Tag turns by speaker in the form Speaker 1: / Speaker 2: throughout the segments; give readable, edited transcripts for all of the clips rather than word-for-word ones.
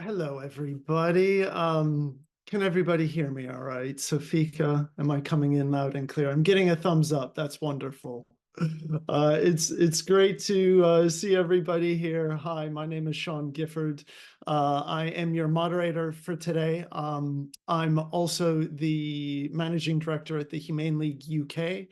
Speaker 1: Hello, everybody. Can everybody hear me all right? Sofika, am I coming in loud and clear? I'm getting a thumbs up. That's wonderful. It's great to see everybody here. Hi, my name is Sean Gifford. I am your moderator for today. I'm also the managing director at the Humane League UK,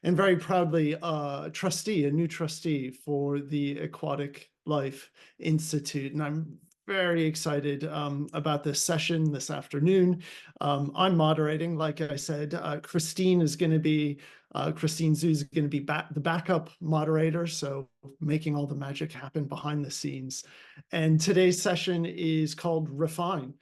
Speaker 1: and very proudly a new trustee for the Aquatic Life Institute. And I'm very excited about this session this afternoon. I'm moderating, like I said. Christine Zhu is going to be the backup moderator, so making all the magic happen behind the scenes. And today's session is called Refine.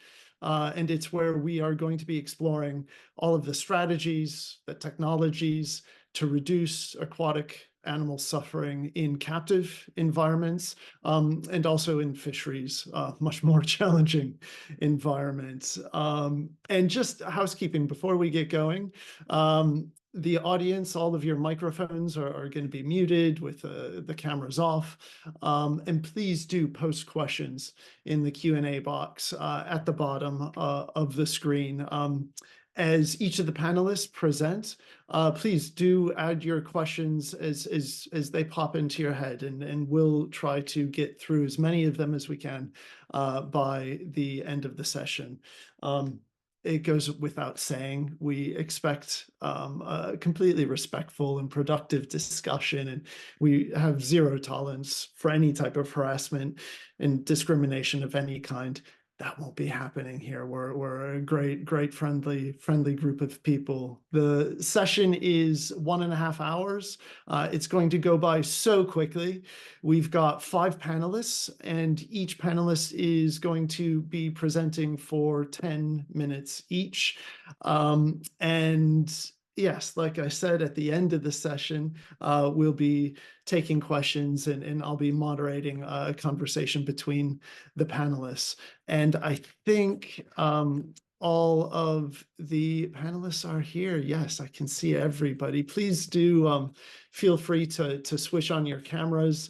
Speaker 1: And it's where we are going to be exploring all of the strategies, the technologies to reduce aquatic animal suffering in captive environments, and also in fisheries, much more challenging environments. And just housekeeping before we get going, the audience, all of your microphones are going to be muted with the cameras off. And please do post questions in the Q&A box at the bottom of the screen. As each of the panelists present, please do add your questions as they pop into your head, and we'll try to get through as many of them as we can by the end of the session. It goes without saying, we expect a completely respectful and productive discussion, and we have zero tolerance for any type of harassment and discrimination of any kind. That won't be happening here. We're a great friendly group of people. The session is 1.5 hours. It's going to go by so quickly. We've got 5 panelists, and each panelist is going to be presenting for 10 minutes each. And yes, like I said, at the end of the session, we'll be taking questions, and I'll be moderating a conversation between the panelists. And I think all of the panelists are here. Yes, I can see everybody. Please do feel free to switch on your cameras,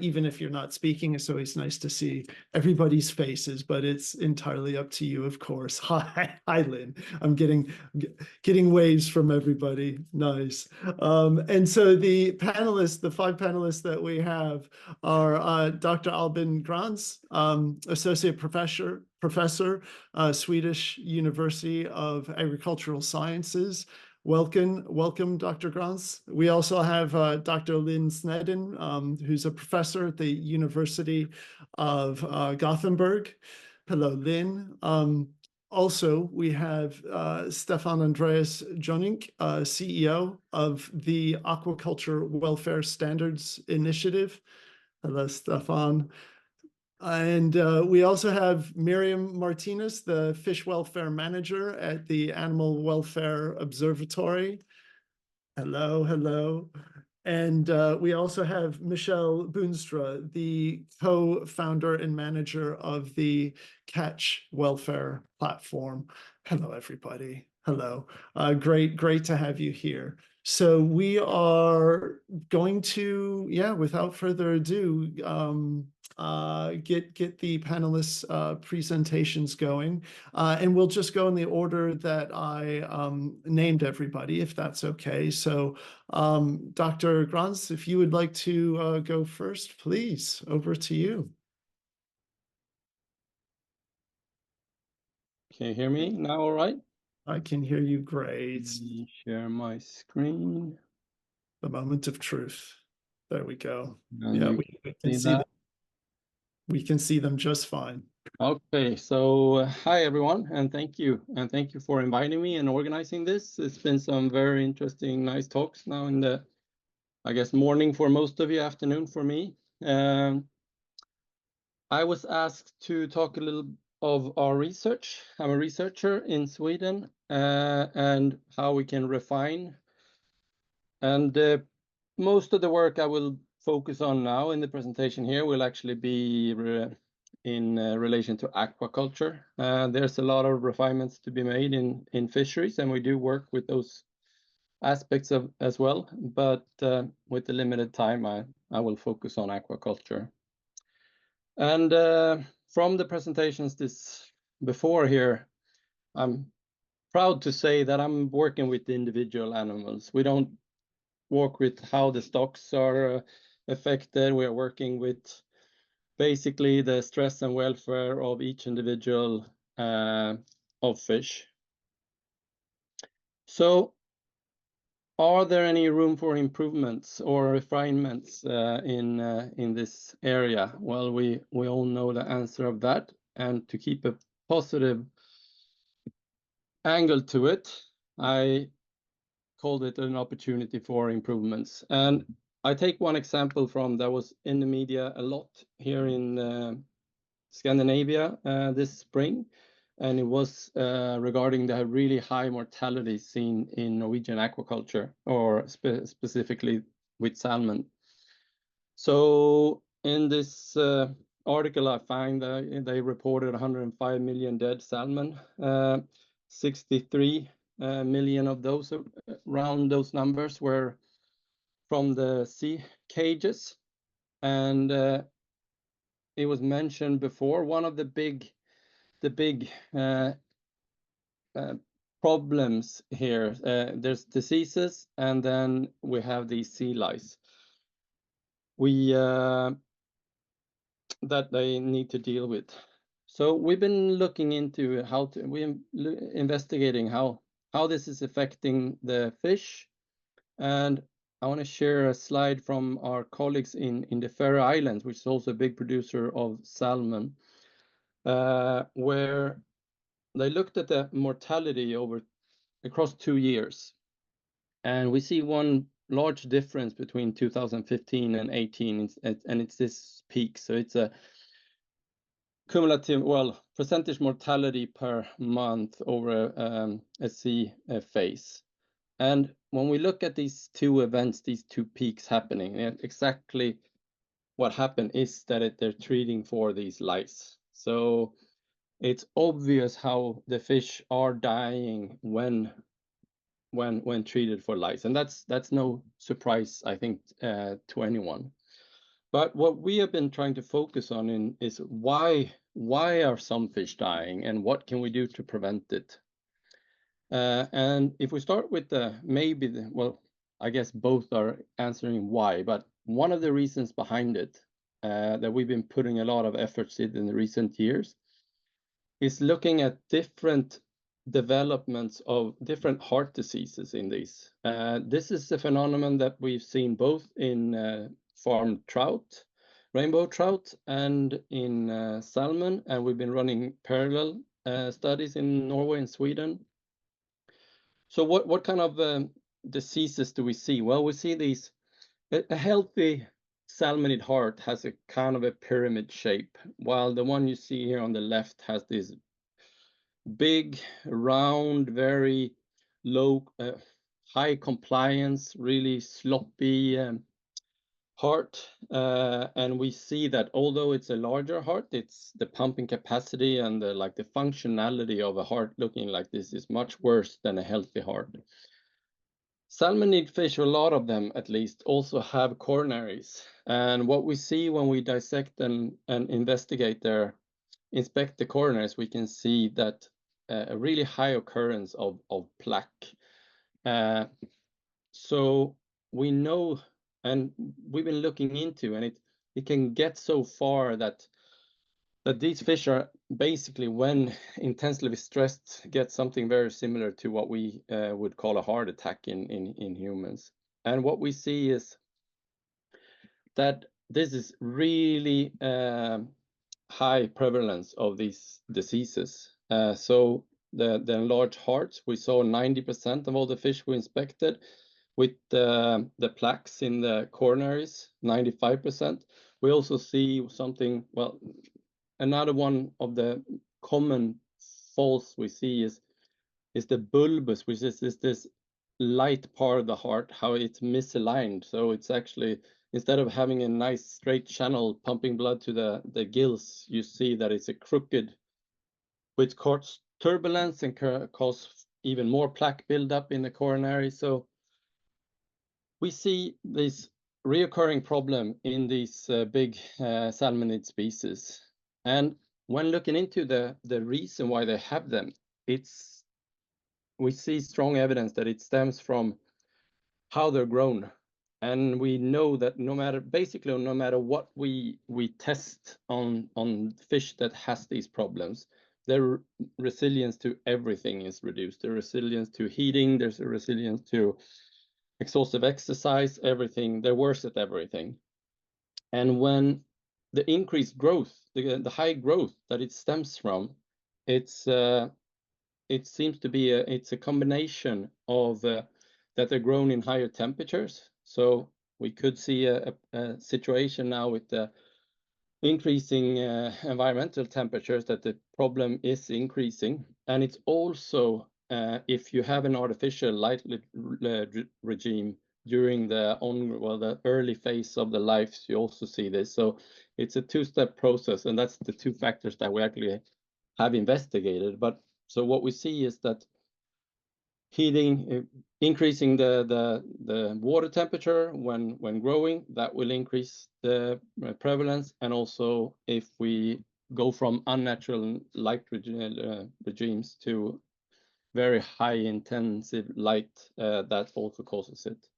Speaker 1: even if you're not speaking. It's always nice to see everybody's faces, but it's entirely up to you, of course. Hi, Lynne. I'm getting waves from everybody. Nice. And so the 5 panelists that we have are Dr. Albin Gräns, Associate Professor, Swedish University of Agricultural Sciences. Welcome, Dr. Gräns. We also have Dr. Lynne Sneddon, who's a professor at the University of Gothenburg. Hello, Lynne. Also, we have Stefan-Andreas Johnigk, CEO of the Aquaculture Welfare Standards Initiative. Hello, Stefan. And we also have Míriam Martínez, the Fish Welfare Manager at the Animal Welfare Observatory. Hello. And we also have Michelle Boonstra, the co-founder and manager of the Catch Welfare Platform. Hello, everybody. Hello. Great to have you here. So we are going to, without further ado, get the panelists' presentations going, and we'll just go in the order that I named everybody, if that's okay. So, Dr. Gräns, if you would like to go first, please, over to you.
Speaker 2: Can you hear me now? All right.
Speaker 1: I can hear you great.
Speaker 2: Let me share my screen.
Speaker 1: The moment of truth. There we go.
Speaker 2: And
Speaker 1: yeah, we can see them. We can see them just fine.
Speaker 2: Okay, so hi everyone, and thank you for inviting me and organizing this. It's been some very interesting, nice talks now in the, I guess, morning for most of you, afternoon for me. I was asked to talk a little of our research. I'm a researcher in Sweden, and how we can refine. And most of the work I will focus on now in the presentation here will actually be in relation to aquaculture. There's a lot of refinements to be made in fisheries, and we do work with those aspects as well. But with the limited time, I will focus on aquaculture. And from the presentations before here, I'm proud to say that I'm working with the individual animals. We don't work with how the stocks are affected. We are working with basically the stress and welfare of each individual of fish. So are there any room for improvements or refinements in this area? Well, we all know the answer of that, and to keep a positive angle to it, I called it an opportunity for improvements. And I take one example from that was in the media a lot here in Scandinavia this spring, and it was regarding the really high mortality seen in Norwegian aquaculture, or specifically with salmon. So in this article, I find that they reported 105 million dead salmon, 63 million of those, around those numbers, were from the sea cages. And it was mentioned before, one of the big problems here, there's diseases, and then we have these sea lice that they need to deal with. So we've been looking into investigating how this is affecting the fish, and I want to share a slide from our colleagues in the Faroe Islands, which is also a big producer of salmon, where they looked at the mortality across 2 years, and we see one large difference between 2015 and 18, and it's this peak. So it's a cumulative, percentage mortality per month over a sea phase. And when we look at these two events, these two peaks happening, exactly what happened is that they're treating for these lice. So it's obvious how the fish are dying when treated for lice, and that's no surprise, I think, to anyone. But what we have been trying to focus on is why are some fish dying, and what can we do to prevent it? And if we start with I guess both are answering why, but one of the reasons behind it that we've been putting a lot of efforts in the recent years is looking at different developments of different heart diseases in these. This is a phenomenon that we've seen both in farmed trout, rainbow trout, and in salmon, and we've been running parallel studies in Norway and Sweden. So what kind of diseases do we see? Well, we see these, a healthy salmonid heart has a kind of a pyramid shape, while the one you see here on the left has this big, round, very low, high compliance, really sloppy heart. And we see that although it's a larger heart, it's the pumping capacity and the functionality of a heart looking like this is much worse than a healthy heart. Salmonid fish, a lot of them at least, also have coronaries. And what we see when we dissect and inspect the coronaries, we can see that a really high occurrence of plaque. So we know, and we've been looking into, and it can get so far that these fish are basically, when intensely stressed, get something very similar to what we would call a heart attack in humans. And what we see is that this is really high prevalence of these diseases. So the enlarged hearts, we saw 90% of all the fish we inspected with the plaques in the coronaries, 95%. We also see something, another one of the common faults we see is the bulbus, which is this light part of the heart, how it's misaligned. So it's actually, instead of having a nice straight channel pumping blood to the gills, you see that it's a crooked, which causes turbulence and cause even more plaque buildup in the coronary. So we see this reoccurring problem in these big salmonid species. And when looking into the reason why they have them, we see strong evidence that it stems from how they're grown. And we know that no matter what we test on fish that has these problems, their resilience to everything is reduced. Their resilience to heating, there's a resilience to exhaustive exercise, everything. They're worse at everything. And when the increased growth, the high growth that it stems from, it seems to be it's a combination of that they're grown in higher temperatures. So we could see a situation now with the increasing environmental temperatures that the problem is increasing. And it's also, if you have an artificial light regime during the early phase of the life, you also see this. So it's a two-step process, and that's the two factors that we actually have investigated. But so what we see is that heating, increasing the water temperature when growing, that will increase the prevalence. And also if we go from unnatural light regimes to very high intensive light, that also causes it.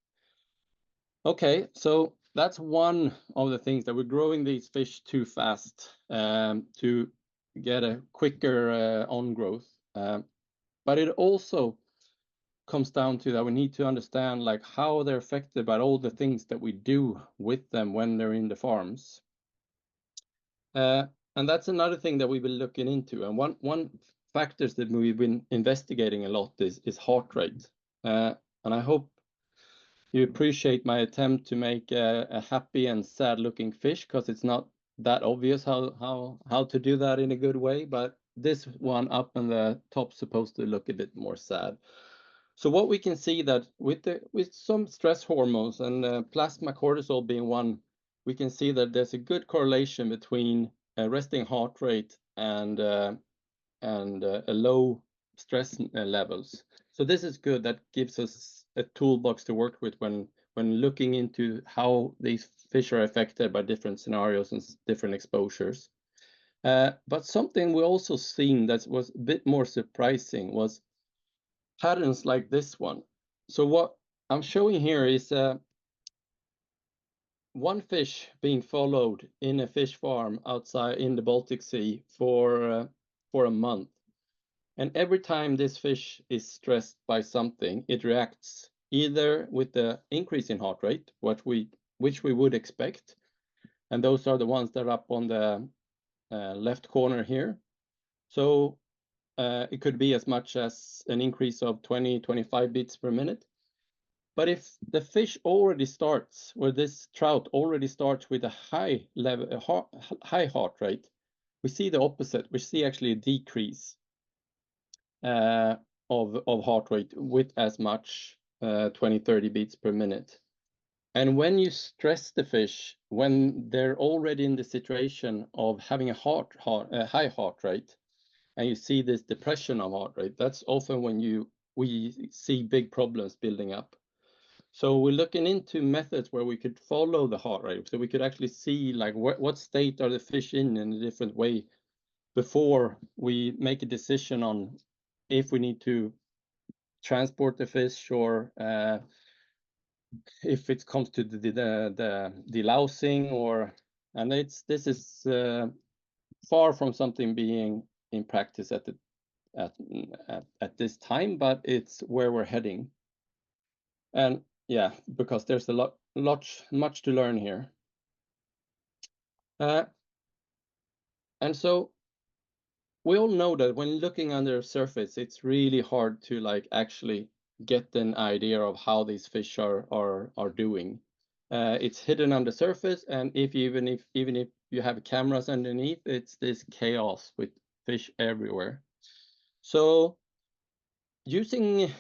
Speaker 2: Okay, so that's one of the things that we're growing these fish too fast to get a quicker on growth. But it also comes down to that we need to understand like how they're affected by all the things that we do with them when they're in the farms. And that's another thing that we've been looking into. And one factors that we've been investigating a lot is heart rate. And I hope you appreciate my attempt to make a happy and sad looking fish, because it's not that obvious how to do that in a good way. But this one up on the top supposed to look a bit more sad. So what we can see that with some stress hormones and plasma cortisol being one, we can see that there's a good correlation between resting heart rate and a low stress levels. So this is good. That gives us a toolbox to work with when looking into how these fish are affected by different scenarios and different exposures. But something we also seen that was a bit more surprising was patterns like this one. So what I'm showing here is one fish being followed in a fish farm outside in the Baltic Sea for a month. And every time this fish is stressed by something, it reacts either with the increase in heart rate, which we would expect. And those are the ones that are up on the left corner here. So it could be as much as an increase of 20-25 beats per minute. But if the fish already starts, or this trout already starts with a high level, high heart rate, we see the opposite. We see actually a decrease of heart rate with as much 20-30 beats per minute. And when you stress the fish, when they're already in the situation of having a high heart rate, and you see this depression of heart rate, that's often when we see big problems building up. So we're looking into methods where we could follow the heart rate, so we could actually see like what state are the fish in a different way before we make a decision on if we need to transport the fish or if it comes to the delousing and this is far from something being in practice at this time, but it's where we're heading. And yeah, because there's much to learn here. And so we all know that when looking under the surface, it's really hard to like actually get an idea of how these fish are doing. It's hidden on the surface, and even if you have cameras underneath, it's this chaos with fish everywhere. So using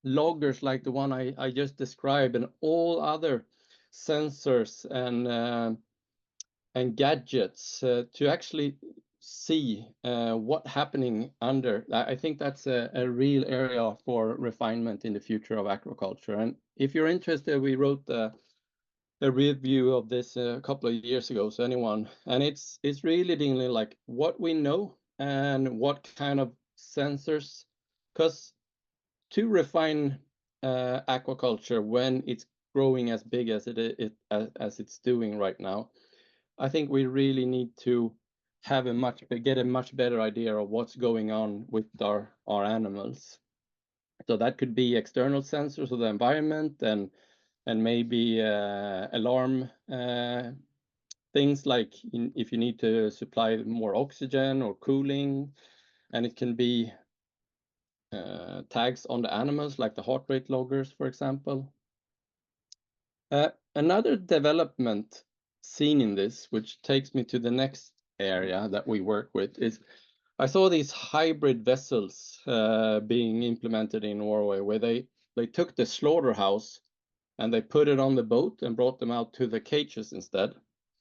Speaker 2: loggers like the one I just described and all other sensors and gadgets to actually see what's happening under. I think that's a real area for refinement in the future of aquaculture. And if you're interested, we wrote a review of this a couple of years ago, so and it's really dealing like what we know and what kind of sensors, because to refine aquaculture when it's growing as big as as it's doing right now, I think we really need to have get a much better idea of what's going on with our animals. So that could be external sensors of the environment and maybe alarm things like if you need to supply more oxygen or cooling, and it can be tags on the animals like the heart rate loggers, for example. Another development seen in this, which takes me to the next area that we work with, is I saw these hybrid vessels being implemented in Norway, where they took the slaughterhouse and they put it on the boat and brought them out to the cages instead.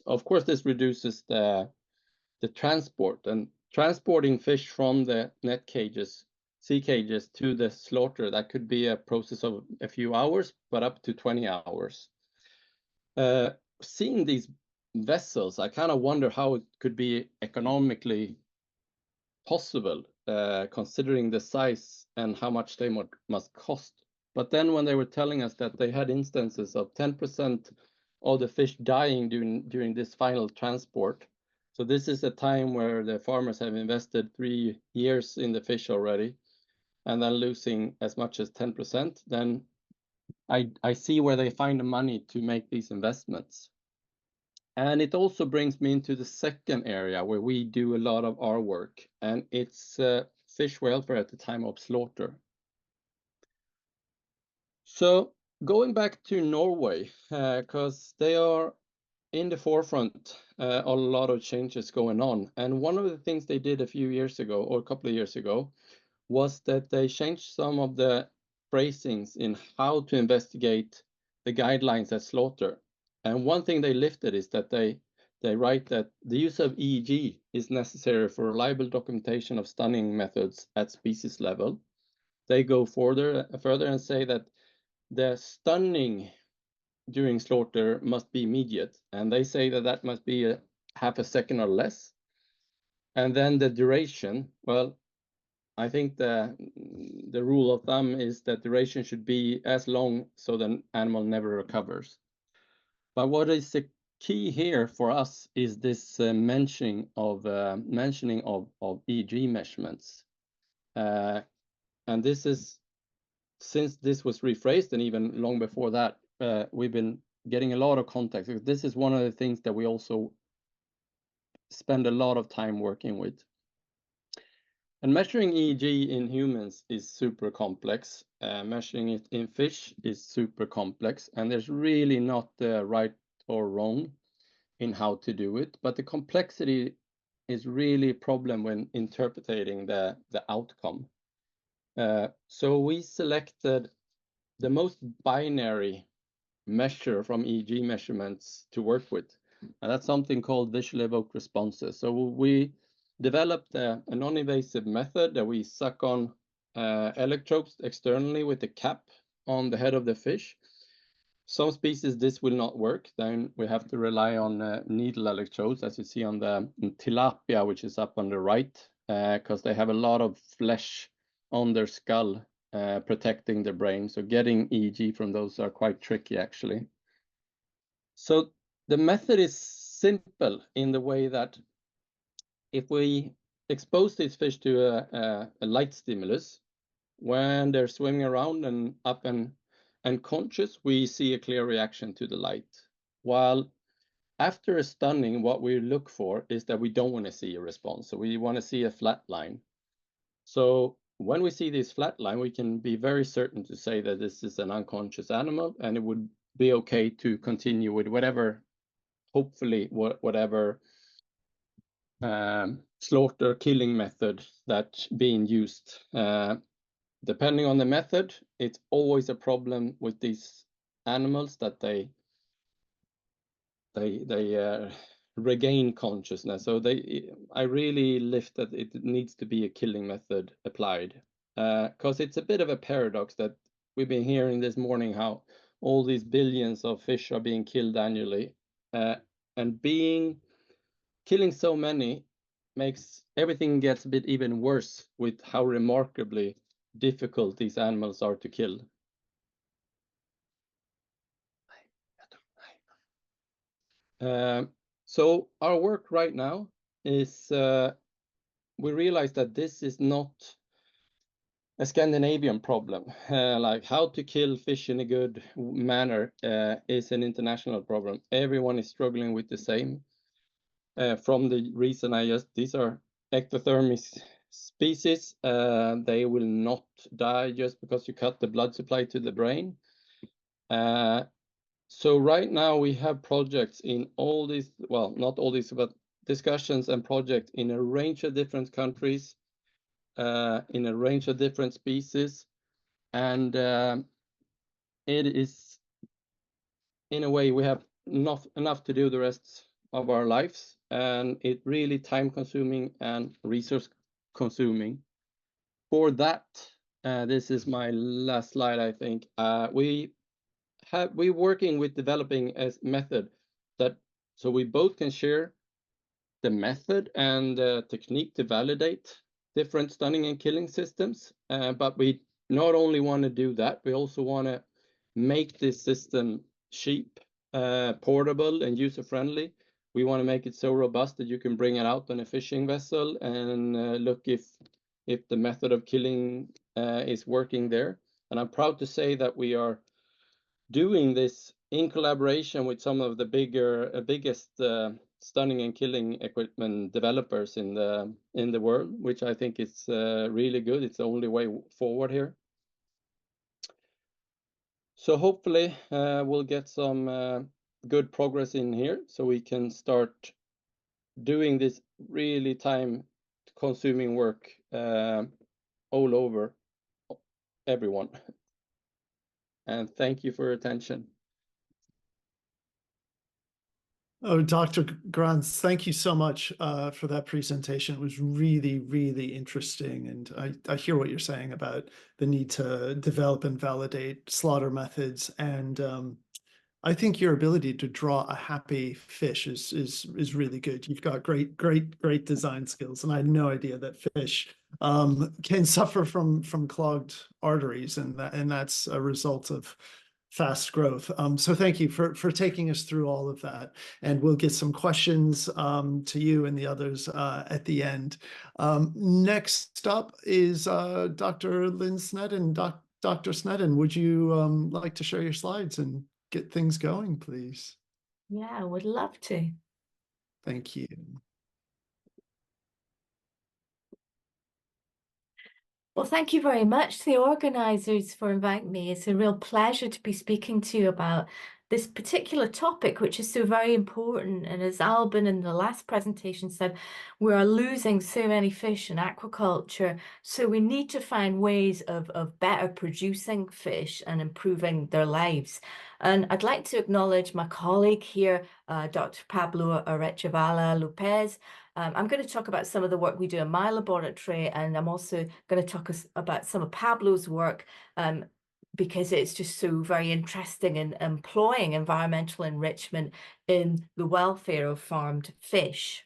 Speaker 2: Of course, this reduces the transport, and transporting fish from the net cages, sea cages, to the slaughter, that could be a process of a few hours, but up to 20 hours. Seeing these vessels, I kind of wonder how it could be economically possible, considering the size and how much they must cost. But then when they were telling us that they had instances of 10% of the fish dying during this final transport, so this is a time where the farmers have invested 3 years in the fish already, and then losing as much as 10%, then I see where they find the money to make these investments. And it also brings me into the second area where we do a lot of our work, and it's fish welfare at the time of slaughter. So going back to Norway, because they are in the forefront, a lot of changes going on. And one of the things they did a few years ago, or a couple of years ago, was that they changed some of the phrasings in how to investigate the guidelines at slaughter. And one thing they lifted is that they write that the use of EEG is necessary for reliable documentation of stunning methods at species level. They go further and say that the stunning during slaughter must be immediate, and they say that that must be a half a second or less. And then the duration, well, I think the rule of thumb is that duration should be as long so the animal never recovers. But what is the key here for us is this mentioning of EEG measurements, and this is, since this was rephrased and even long before that, we've been getting a lot of context. This is one of the things that we also spend a lot of time working with. And measuring EEG in humans is super complex. Measuring it in fish is super complex, and there's really not the right or wrong in how to do it. But the complexity is really a problem when interpreting the outcome. So we selected the most binary measure from EEG measurements to work with, and that's something called visual evoked responses. So we developed a non-invasive method that we suck on electrodes externally with a cap on the head of the fish. Some species this will not work, then we have to rely on needle electrodes, as you see on the tilapia, which is up on the right, because they have a lot of flesh on their skull protecting the brain. So getting EEG from those are quite tricky, actually. So the method is simple in the way that if we expose these fish to a light stimulus, when they're swimming around and up and conscious, we see a clear reaction to the light. While after a stunning, what we look for is that we don't want to see a response. So we want to see a flat line. So when we see this flat line, we can be very certain to say that this is an unconscious animal, and it would be okay to continue with whatever, hopefully, whatever slaughter killing method that's being used. Depending on the method, it's always a problem with these animals that they regain consciousness. So I really lift that it needs to be a killing method applied, because it's a bit of a paradox that we've been hearing this morning, how all these billions of fish are being killed annually, and killing so many makes everything gets a bit even worse with how remarkably difficult these animals are to kill. So our work right now is we realize that this is not a Scandinavian problem. Like how to kill fish in a good manner is an international problem. Everyone is struggling with the same. From the reason these are ectothermic species. They will not die just because you cut the blood supply to the brain. So right now we have projects in all these, well, not all these, but discussions and projects in a range of different countries, in a range of different species. And it is, in a way, we have not enough to do the rest of our lives. And it really time consuming and resource consuming. For that, this is my last slide, I think. We're working with developing a method so we both can share the method and technique to validate different stunning and killing systems. But we not only want to do that, we also want to make this system cheap, portable, and user-friendly. We want to make it so robust that you can bring it out on a fishing vessel and look if the method of killing is working there. And I'm proud to say that we are doing this in collaboration with some of the biggest stunning and killing equipment developers in the world, which I think is really good. It's the only way forward here. So hopefully we'll get some good progress in here, so we can start doing this really time-consuming work all over everyone. And thank you for your attention.
Speaker 1: Oh, Dr. Gräns, thank you so much for that presentation. It was really, really interesting. And I hear what you're saying about the need to develop and validate slaughter methods. And I think your ability to draw a happy fish is really good. You've got great design skills. And I had no idea that fish can suffer from clogged arteries, and that's a result of fast growth. So thank you for taking us through all of that. And we'll get some questions to you and the others at the end. Next up is Dr. Lynne Sneddon. Dr. Sneddon, would you like to share your slides and get things going, please?
Speaker 3: Yeah, I would love to.
Speaker 1: Thank you.
Speaker 3: Well, thank you very much to the organisers for inviting me. It's a real pleasure to be speaking to you about this particular topic, which is so very important. And as Albin in the last presentation said, we are losing so many fish in aquaculture. So we need to find ways of better producing fish and improving their lives. And I'd like to acknowledge my colleague here, Dr. Pablo Arechivala Lopez. I'm going to talk about some of the work we do in my laboratory, and I'm also going to talk about some of Pablo's work because it's just so very interesting in employing environmental enrichment in the welfare of farmed fish.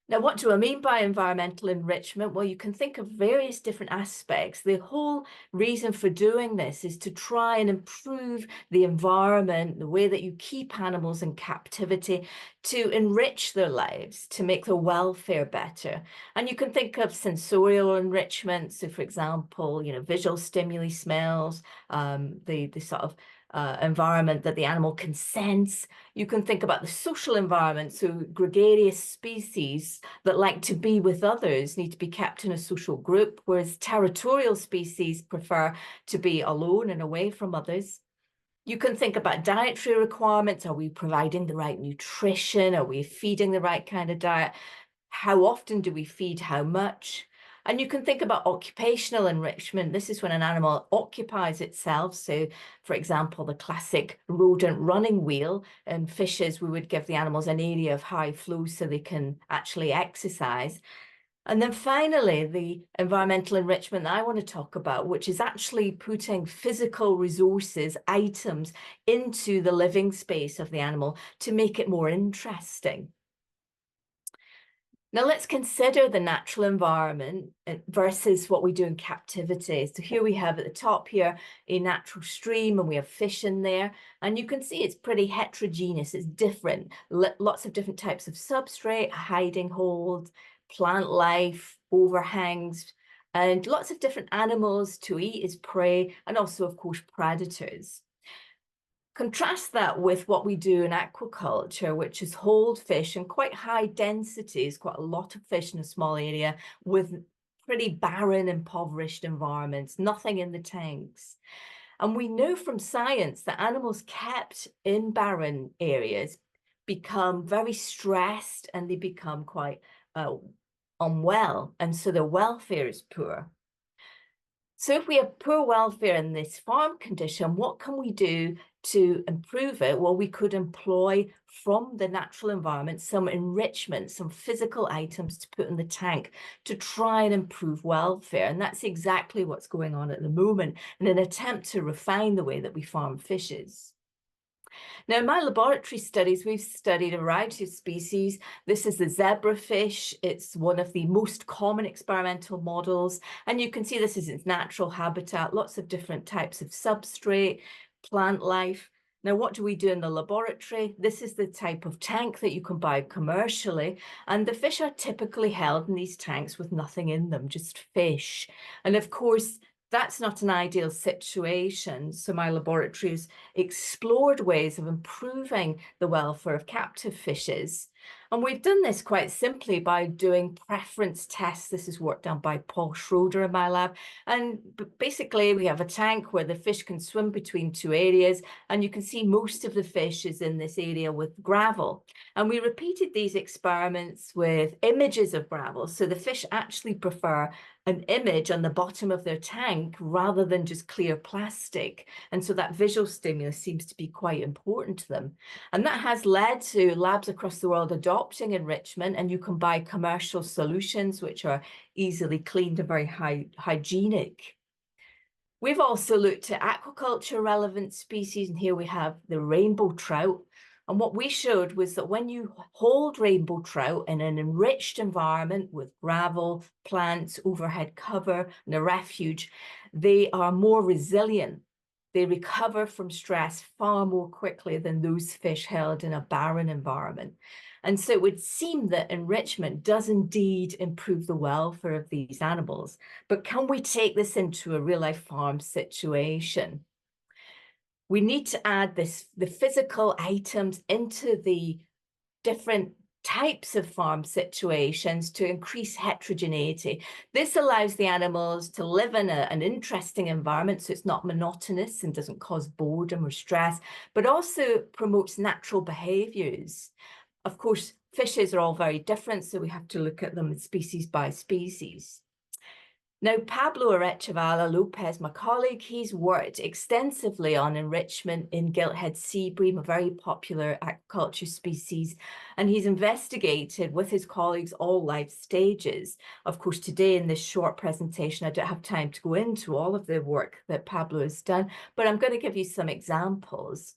Speaker 3: Now, what do I mean by environmental enrichment? Well, you can think of various different aspects. The whole reason for doing this is to try and improve the environment, the way that you keep animals in captivity, to enrich their lives, to make their welfare better. And you can think of sensorial enrichment. So, for example, visual stimuli, smells, the sort of environment that the animal can sense. You can think about the social environment. So gregarious species that like to be with others need to be kept in a social group, whereas territorial species prefer to be alone and away from others. You can think about dietary requirements. Are we providing the right nutrition? Are we feeding the right kind of diet? How often do we feed how much? And you can think about occupational enrichment. This is when an animal occupies itself. So, for example, the classic rodent running wheel. In fishes, we would give the animals an area of high flow so they can actually exercise. And then finally, the environmental enrichment that I want to talk about, which is actually putting physical resources, items into the living space of the animal to make it more interesting. Now let's consider the natural environment versus what we do in captivity. So here we have at the top here a natural stream, and we have fish in there, and you can see it's pretty heterogeneous. It's different, lots of different types of substrate, hiding holes, plant life, overhangs, and lots of different animals to eat as prey, and also of course predators. Contrast that with what we do in aquaculture, which is hold fish in quite high densities, quite a lot of fish in a small area with pretty barren, impoverished environments, nothing in the tanks. And we know from science that animals kept in barren areas become very stressed, and they become quite unwell, and so their welfare is poor. So if we have poor welfare in this farm condition, what can we do to improve it? Well, we could employ from the natural environment some enrichment, some physical items to put in the tank to try and improve welfare. And that's exactly what's going on at the moment in an attempt to refine the way that we farm fishes. Now, in my laboratory studies, we've studied a variety of species. This is the zebrafish. It's one of the most common experimental models. And you can see this is its natural habitat, lots of different types of substrate, plant life. Now, what do we do in the laboratory? This is the type of tank that you can buy commercially. And the fish are typically held in these tanks with nothing in them, just fish. And of course, that's not an ideal situation. So my laboratory has explored ways of improving the welfare of captive fishes. And we've done this quite simply by doing preference tests. This is work done by Paul Schroeder in my lab. And basically, we have a tank where the fish can swim between two areas. And you can see most of the fish is in this area with gravel. And we repeated these experiments with images of gravel. So the fish actually prefer an image on the bottom of their tank rather than just clear plastic. And so that visual stimulus seems to be quite important to them. And that has led to labs across the world adopting enrichment, and you can buy commercial solutions which are easily cleaned and very hygienic. We've also looked at aquaculture relevant species, and here we have the rainbow trout. And what we showed was that when you hold rainbow trout in an enriched environment with gravel, plants, overhead cover, and a refuge, they are more resilient. They recover from stress far more quickly than those fish held in a barren environment. And so it would seem that enrichment does indeed improve the welfare of these animals. But can we take this into a real-life farm situation? We need to add the physical items into the different types of farm situations to increase heterogeneity. This allows the animals to live in an interesting environment, so it's not monotonous and doesn't cause boredom or stress, but also promotes natural behaviors. Of course, fishes are all very different, so we have to look at them species by species. Now, Pablo Arechavala Lopez, my colleague, he's worked extensively on enrichment in gilthead sea bream, a very popular aquaculture species, and he's investigated with his colleagues all life stages. Of course, today in this short presentation, I don't have time to go into all of the work that Pablo has done, but I'm going to give you some examples.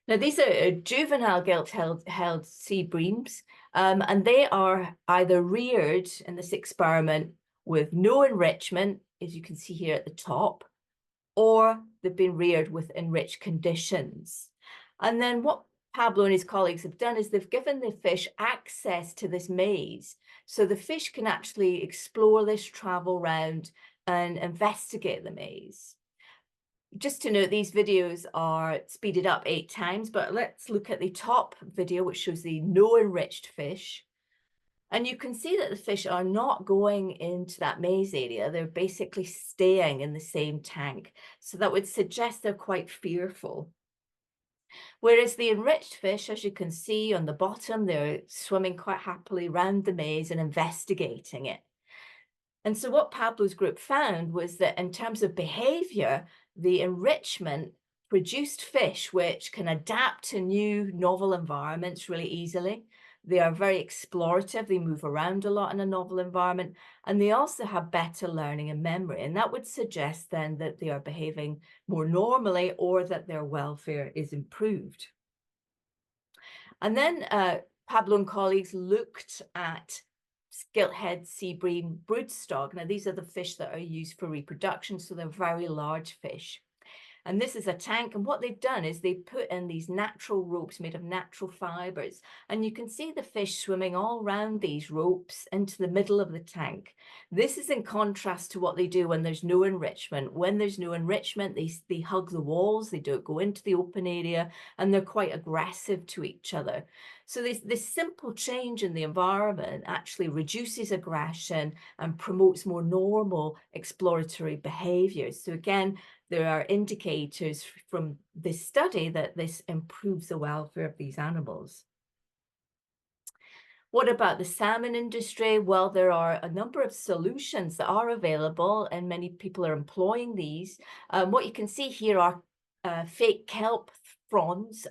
Speaker 3: Now, these are juvenile gilt-held sea breams, and they are either reared in this experiment with no enrichment, as you can see here at the top, or they've been reared with enriched conditions. And then what Pablo and his colleagues have done is they've given the fish access to this maze. So the fish can actually explore this, travel around and investigate the maze. Just to note, these videos are speeded up 8 times, but let's look at the top video, which shows the no enriched fish. And you can see that the fish are not going into that maze area. They're basically staying in the same tank. So that would suggest they're quite fearful. Whereas the enriched fish, as you can see on the bottom, they're swimming quite happily around the maze and investigating it. And so what Pablo's group found was that in terms of behavior, the enrichment produced fish which can adapt to new novel environments really easily. They are very explorative. They move around a lot in a novel environment, and they also have better learning and memory. And that would suggest then that they are behaving more normally, or that their welfare is improved. And then Pablo and colleagues looked at skilthead sea bream broodstock. Now, these are the fish that are used for reproduction, so they're very large fish. And this is a tank, and what they've done is they put in these natural ropes made of natural fibers, and you can see the fish swimming all around these ropes into the middle of the tank. This is in contrast to what they do when there's no enrichment. When there's no enrichment, they hug the walls, they don't go into the open area, and they're quite aggressive to each other. So this simple change in the environment actually reduces aggression and promotes more normal exploratory behaviors. So again, there are indicators from this study that this improves the welfare of these animals. What about the salmon industry? Well, there are a number of solutions that are available, and many people are employing these. What you can see here are fake kelp fronds,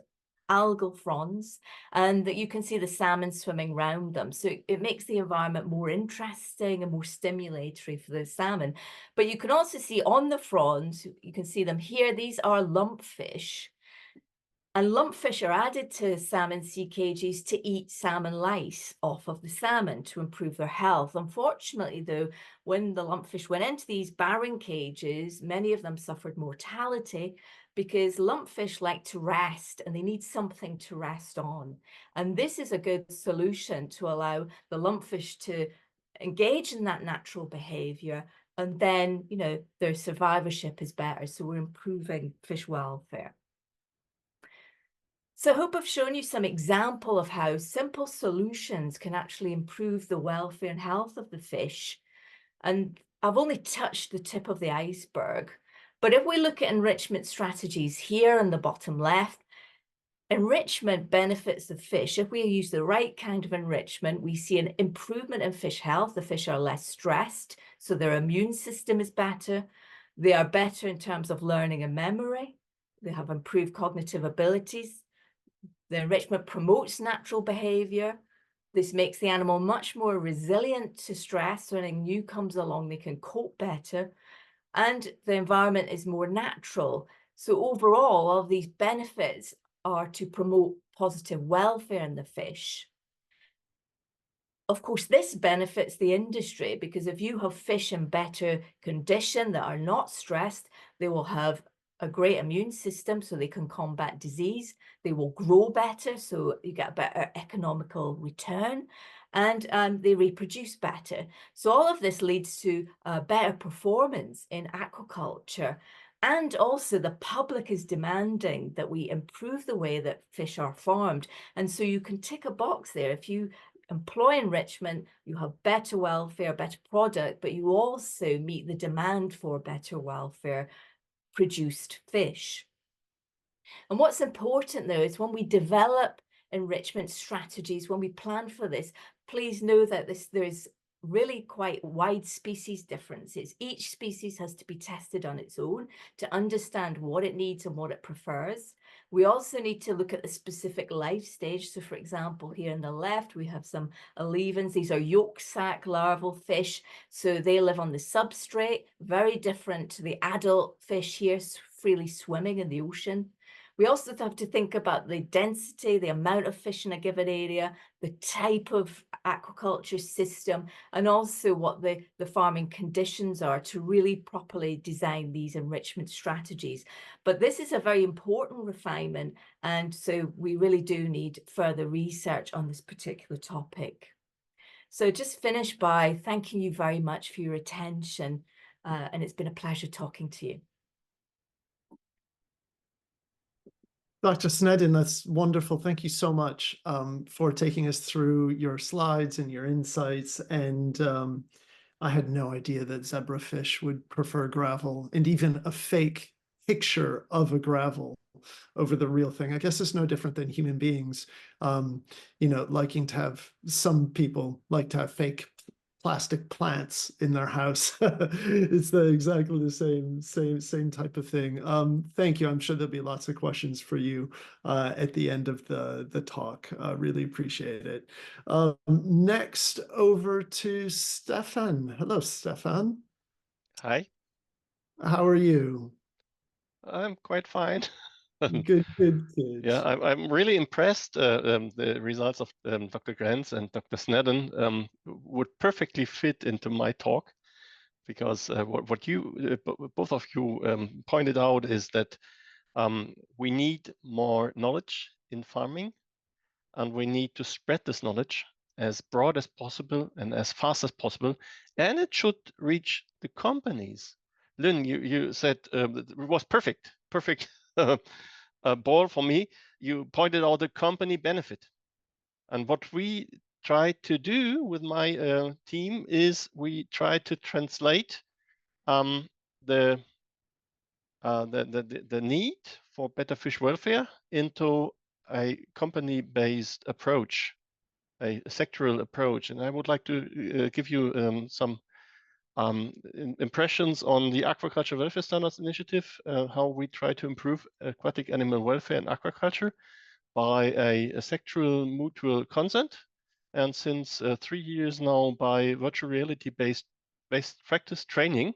Speaker 3: algal fronds, and that you can see the salmon swimming around them. So it makes the environment more interesting and more stimulatory for the salmon. But you can also see on the fronds, you can see them here, these are lumpfish. And lumpfish are added to salmon sea cages to eat salmon lice off of the salmon to improve their health. Unfortunately, though, when the lumpfish went into these barren cages, many of them suffered mortality, because lumpfish like to rest and they need something to rest on. And this is a good solution to allow the lumpfish to engage in that natural behavior, and then, you know, their survivorship is better. So we're improving fish welfare. So I hope I've shown you some example of how simple solutions can actually improve the welfare and health of the fish. And I've only touched the tip of the iceberg. But if we look at enrichment strategies here on the bottom left, enrichment benefits the fish. If we use the right kind of enrichment, we see an improvement in fish health. The fish are less stressed, so their immune system is better. They are better in terms of learning and memory. They have improved cognitive abilities. The enrichment promotes natural behavior. This makes the animal much more resilient to stress. So when anything new comes along, they can cope better. And the environment is more natural. So overall, all of these benefits are to promote positive welfare in the fish. Of course, this benefits the industry, because if you have fish in better condition that are not stressed, they will have a great immune system so they can combat disease. They will grow better, so you get a better economical return, and they reproduce better. So all of this leads to better performance in aquaculture. And also the public is demanding that we improve the way that fish are farmed. And so you can tick a box there. If you employ enrichment, you have better welfare, better product, but you also meet the demand for better welfare produced fish. And what's important though is when we develop enrichment strategies, when we plan for this, please know that there's really quite wide species differences. Each species has to be tested on its own to understand what it needs and what it prefers. We also need to look at the specific life stage. So for example, here on the left, we have some alevins. These are yolk sac larval fish. So they live on the substrate, very different to the adult fish here, freely swimming in the ocean. We also have to think about the density, the amount of fish in a given area, the type of aquaculture system, and also what the farming conditions are to really properly design these enrichment strategies. But this is a very important refinement, and so we really do need further research on this particular topic. So just finish by thanking you very much for your attention, and it's been a pleasure talking to you.
Speaker 1: Dr. Sneddon, that's wonderful. Thank you so much for taking us through your slides and your insights. And I had no idea that zebrafish would prefer gravel, and even a fake picture of a gravel over the real thing. I guess it's no different than human beings, you know, liking to have, some people like to have fake plastic plants in their house. It's exactly the same type of thing. Thank you. I'm sure there'll be lots of questions for you at the end of the talk. Really appreciate it. Next over to Stefan. Hello, Stefan.
Speaker 4: Hi.
Speaker 1: How are you?
Speaker 4: I'm quite fine.
Speaker 1: Good, good, good.
Speaker 4: Yeah, I'm really impressed. The results of Dr. Gräns and Dr. Sneddon would perfectly fit into my talk, because what you both of you pointed out is that we need more knowledge in farming, and we need to spread this knowledge as broad as possible and as fast as possible, and it should reach the companies. Lynne, you said it was perfect ball for me. You pointed out the company benefit, and what we try to do with my team is we try to translate the need for better fish welfare into a company-based approach, a sectoral approach. And I would like to give you some impressions on the Aquaculture Welfare Standards Initiative, how we try to improve aquatic animal welfare in aquaculture by a sectoral mutual consent, and since 3 years now by virtual reality based practice training.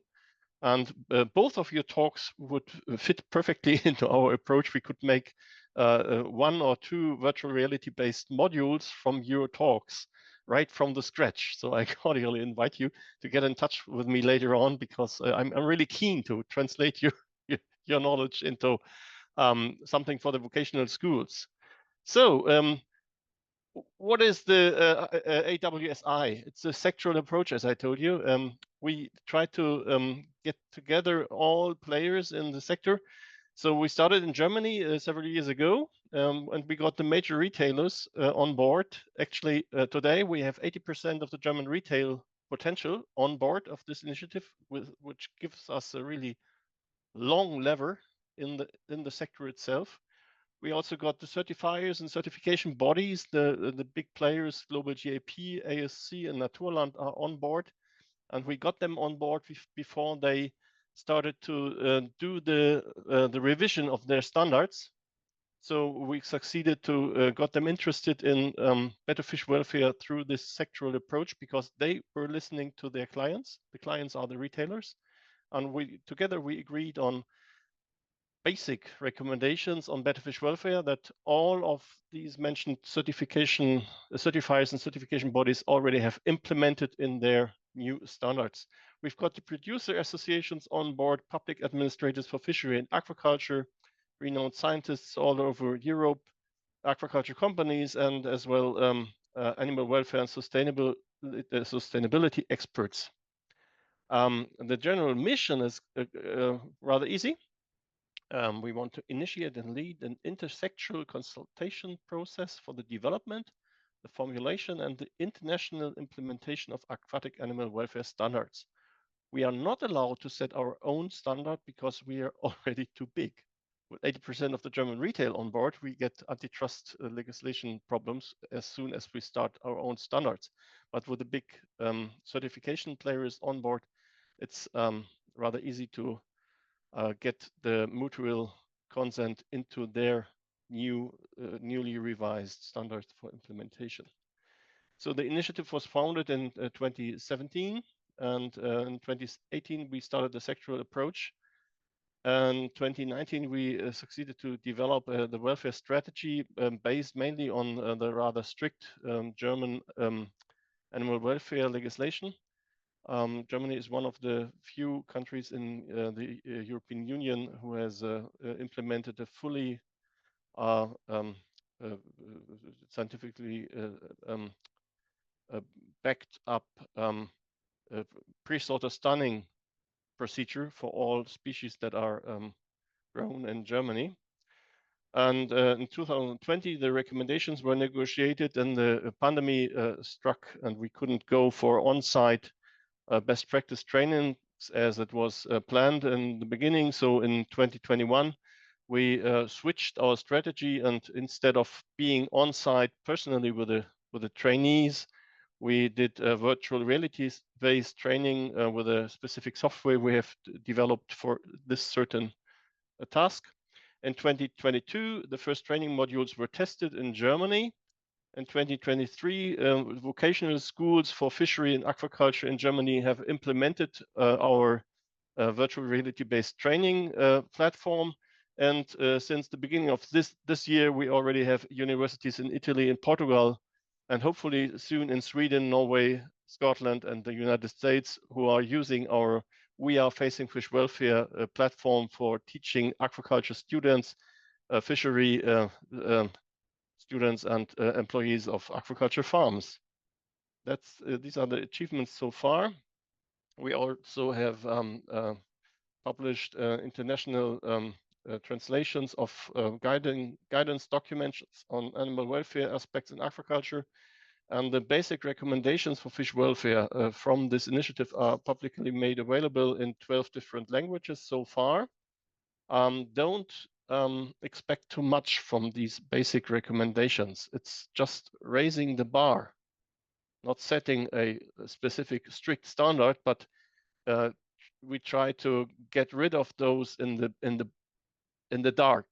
Speaker 4: And both of your talks would fit perfectly into our approach. We could make 1 or 2 virtual reality based modules from your talks right from the scratch. So I cordially invite you to get in touch with me later on, because I'm really keen to translate your knowledge into something for the vocational schools. So what is the AWSI? It's a sectoral approach, as I told you. We try to get together all players in the sector. So we started in Germany several years ago, and we got the major retailers on board. Actually, today we have 80% of the German retail potential on board of this initiative, which gives us a really long lever in the sector itself. We also got the certifiers and certification bodies. The big players, Global GAP, AWSI, and Naturland are on board, and we got them on board before they started to do the revision of their standards. So we succeeded to got them interested in better fish welfare through this sectoral approach, because they were listening to their clients. The clients are the retailers, and together we agreed on basic recommendations on better fish welfare that all of these mentioned certifiers and certification bodies already have implemented in their new standards. We've got the producer associations on board, public administrators for fishery and aquaculture, renowned scientists all over Europe, aquaculture companies, and as well animal welfare and sustainability experts. The general mission is rather easy. We want to initiate and lead an intersectoral consultation process for the development, the formulation, and the international implementation of aquatic animal welfare standards. We are not allowed to set our own standard because we are already too big. With 80% of the German retail on board, we get antitrust legislation problems as soon as we start our own standards. But with the big certification players on board, it's rather easy to get the mutual consent into their newly revised standards for implementation. So the initiative was founded in 2017, and in 2018 we started the sectoral approach. And 2019 we succeeded to develop the welfare strategy based mainly on the rather strict German animal welfare legislation. Germany is one of the few countries in the European Union who has implemented a fully scientifically backed up pre-slaughter stunning procedure for all species that are grown in Germany. And in 2020, the recommendations were negotiated, and the pandemic struck, and we couldn't go for on-site best practice trainings as it was planned in the beginning. So in 2021, we switched our strategy, and instead of being on site personally with the trainees, We did virtual reality-based training with a specific software we have developed for this certain task. In 2022, the first training modules were tested in Germany. In 2023, vocational schools for fishery and aquaculture in Germany have implemented our virtual reality-based training platform. And since the beginning of this year, we already have universities in Italy and Portugal, and hopefully soon in Sweden, Norway, Scotland, and the United States, who are using our We Are Facing Fish Welfare platform for teaching aquaculture students, fishery students, and employees of aquaculture farms. These are the achievements so far. We also have published international translations of guidance documents on animal welfare aspects in aquaculture. And the basic recommendations for fish welfare from this initiative are publicly made available in 12 different languages so far. Don't expect too much from these basic recommendations. It's just raising the bar, not setting a specific strict standard, but we try to get rid of those in the dark,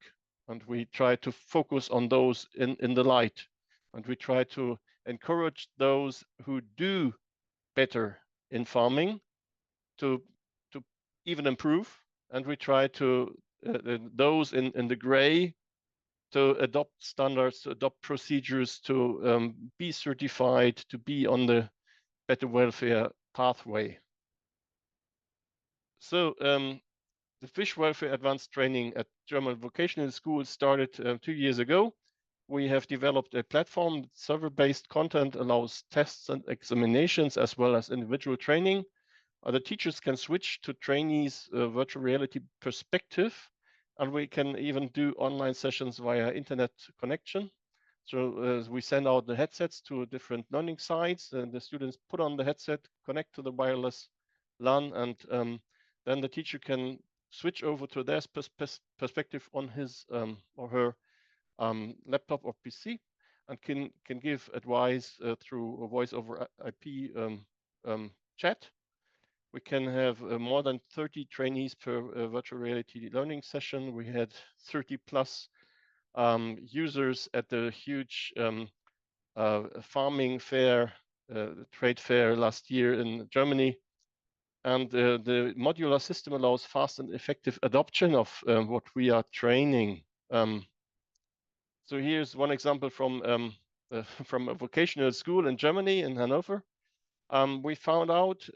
Speaker 4: and we try to focus on those in the light, and we try to encourage those who do better in farming to even improve, and we try to those in the gray to adopt standards, to adopt procedures, to be certified, to be on the better welfare pathway. So the fish welfare advanced training at German vocational schools started 2 years ago. We have developed a platform. Server-based content allows tests and examinations as well as individual training. The teachers can switch to trainees' virtual reality perspective, and we can even do online sessions via internet connection. So we send out the headsets to different learning sites, and the students put on the headset, connect to the wireless LAN, and then the teacher can switch over to their perspective on his or her laptop or PC, and can give advice through a voice over IP chat. We can have more than 30 trainees per virtual reality learning session. We had 30 plus users at the huge farming fair, trade fair last year in Germany. And the modular system allows fast and effective adoption of what we are training. So here's one example from a vocational school in Germany, in Hanover. We found out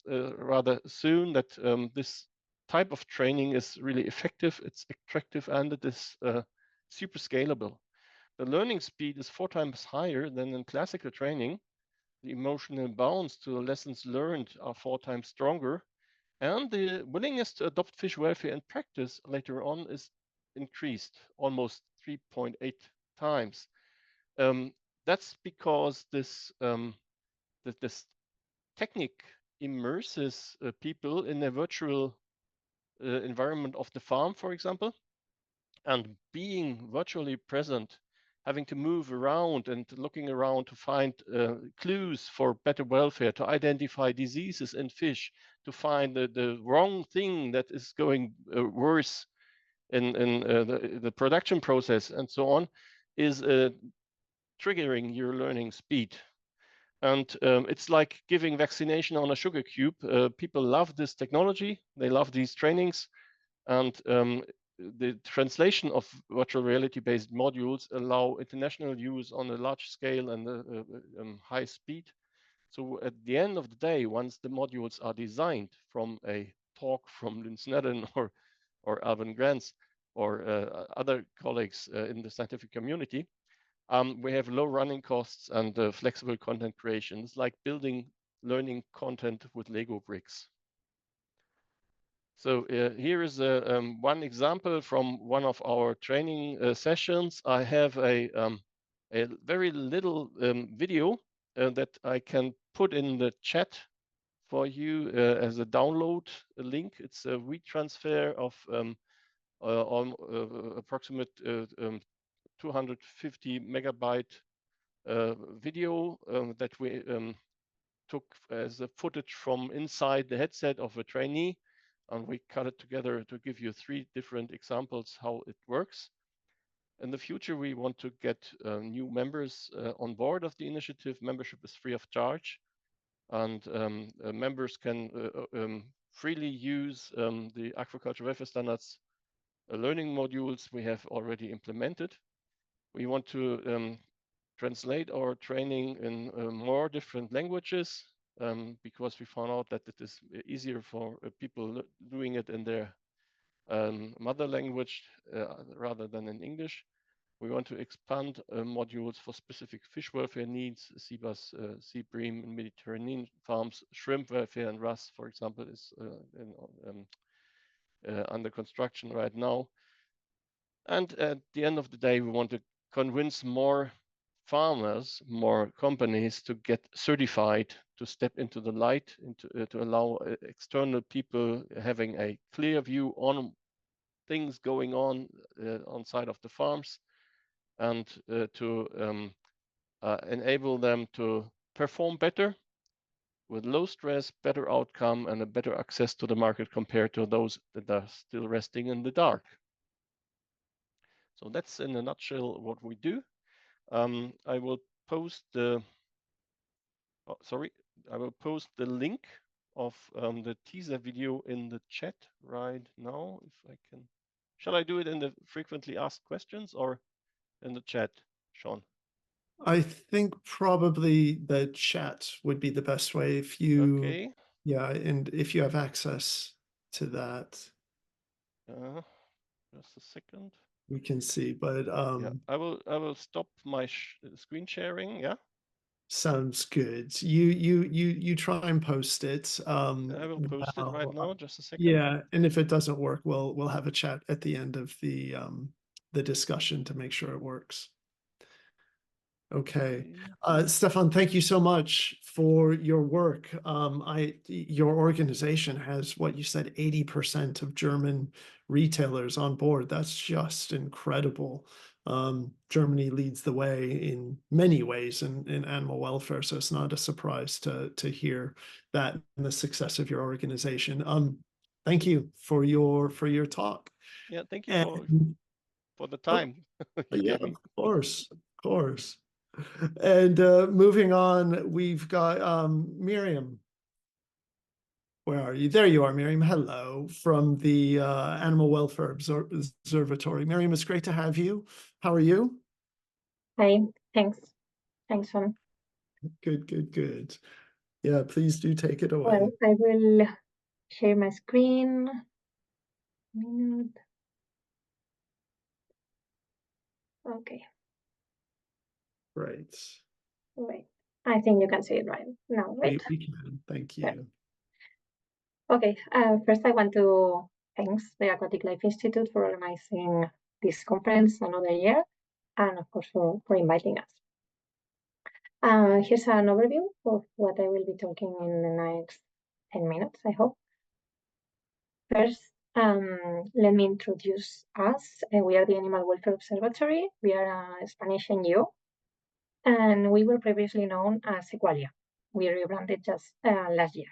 Speaker 4: rather soon that this type of training is really effective, it's attractive, and it is super scalable. The learning speed is 4 times higher than in classical training. The emotional bonds to the lessons learned are 4 times stronger, and the willingness to adopt fish welfare in practice later on is increased almost 3.8 times. That's because this technique immerses people in a virtual environment of the farm, for example, and being virtually present, having to move around and looking around to find clues for better welfare, to identify diseases in fish, to find the wrong thing that is going worse in the production process and so on, is triggering your learning speed. And it's like giving vaccination on a sugar cube. People love this technology. They love these trainings. And the translation of virtual reality-based modules allow international use on a large scale and high speed. So at the end of the day, once the modules are designed from a talk from Lynne Sneddon or Albin Gräns or other colleagues in the scientific community, we have low running costs and flexible content creation. It's like building learning content with Lego bricks. So here is one example from one of our training sessions. I have a very little video that I can put in the chat for you as a download link. It's a WeTransfer of approximate 250 megabyte video that we took as a footage from inside the headset of a trainee, and we cut it together to give you 3 different examples how it works. In the future, we want to get new members on board of the initiative. Membership is free of charge, and members can freely use the aquaculture welfare standards learning modules we have already implemented. We want to translate our training in more different languages because we found out that it is easier for people doing it in their mother language rather than in English. We want to expand modules for specific fish welfare needs, sea bass, sea bream in Mediterranean farms, shrimp welfare and wrasse, for example, is under construction right now. And at the end of the day, we want to convince more farmers, more companies to get certified, to step into the light, to allow external people having a clear view on things going on side of the farms, and to enable them to perform better with low stress, better outcome, and a better access to the market compared to those that are still resting in the dark. So that's in a nutshell what we do. I will post the link of the teaser video in the chat right now. If I can, shall I do it in the frequently asked questions or in the chat, Sean?
Speaker 1: I think probably the chat would be the best way if you,
Speaker 4: Okay.
Speaker 1: yeah, and if you have access to that.
Speaker 4: Just a second.
Speaker 1: We can see, but
Speaker 4: Yeah, I will stop my screen sharing. Yeah.
Speaker 1: Sounds good. You try and post it.
Speaker 4: I will post it right now. Just a second.
Speaker 1: Yeah, and if it doesn't work, we'll have a chat at the end of the discussion to make sure it works. Okay. Stefan, thank you so much for your work. Your organization has, what you said, 80% of German retailers on board. That's just incredible. Germany leads the way in many ways in animal welfare, so it's not a surprise to hear that and the success of your organization. Thank you for your talk.
Speaker 4: Yeah, thank you for the time.
Speaker 1: Yeah, of course, of course. And moving on, we've got Míriam. Where are you? There you are, Míriam. Hello, from the Animal Welfare Observatory. Míriam, it's great to have you. How are you?
Speaker 5: Hi, thanks. Thanks, Sean.
Speaker 1: Good, good, good. Yeah, please do take it away.
Speaker 5: Well, I will share my screen. Okay.
Speaker 1: Great.
Speaker 5: Right. I think you can see it right now, right?
Speaker 1: We can. Thank you.
Speaker 5: Yeah. Okay. First, I want to thank the Aquatic Life Institute for organizing this conference another year, and of course for inviting us. Here's an overview of what I will be talking in the next 10 minutes, I hope. First, let me introduce us. We are the Animal Welfare Observatory. We are a Spanish NGO, and we were previously known as Equalia. We rebranded just last year.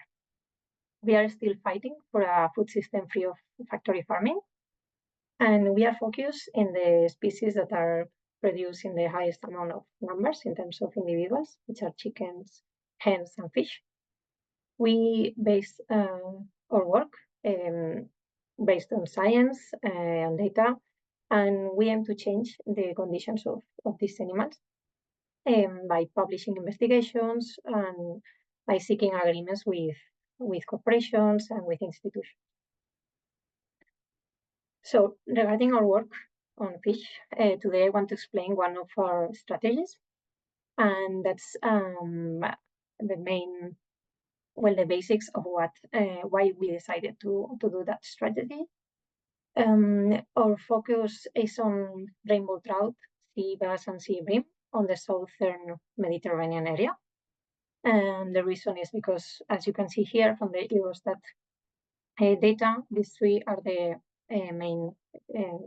Speaker 5: We are still fighting for a food system free of factory farming, and we are focused in the species that are produced in the highest amount of numbers in terms of individuals, which are chickens, hens, and fish. We base our work based on science and data, and we aim to change the conditions of these animals by publishing investigations and by seeking agreements with corporations and with institutions. So regarding our work on fish, today I want to explain one of our strategies, and that's the basics of why we decided to do that strategy. Our focus is on rainbow trout, sea bass, and sea bream on the southern Mediterranean area. And the reason is because, as you can see here from the Eurostat data, these 3 are the main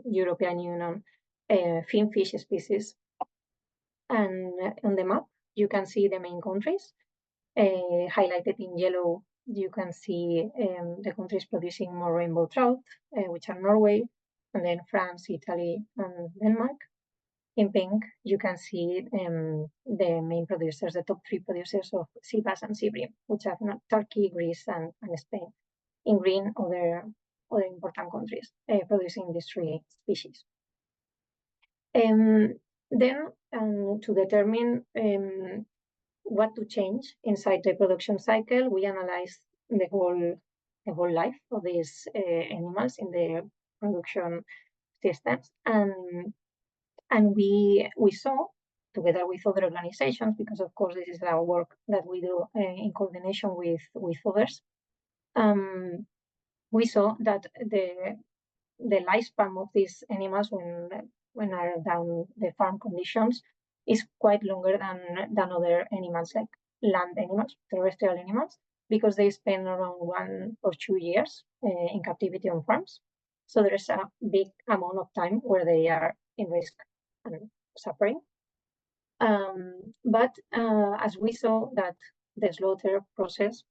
Speaker 5: European Union finfish species. And on the map, you can see the main countries. Highlighted in yellow, you can see the countries producing more rainbow trout, which are Norway, and then France, Italy, and Denmark. In pink, you can see the main producers, the top 3 producers of sea bass and sea bream, which are Turkey, Greece, and Spain. In green, other important countries producing these 3 species. Then, to determine what to change inside the production cycle, we analyzed the whole life of these animals in the production systems, and we saw, together with other organizations, because of course this is our work that we do in coordination with others, we saw that the lifespan of these animals when are down the farm conditions is quite longer than other animals, like land animals, terrestrial animals, because they spend around 1 or 2 years in captivity on farms. So there is a big amount of time where they are in risk and suffering. But as we saw that the slaughter process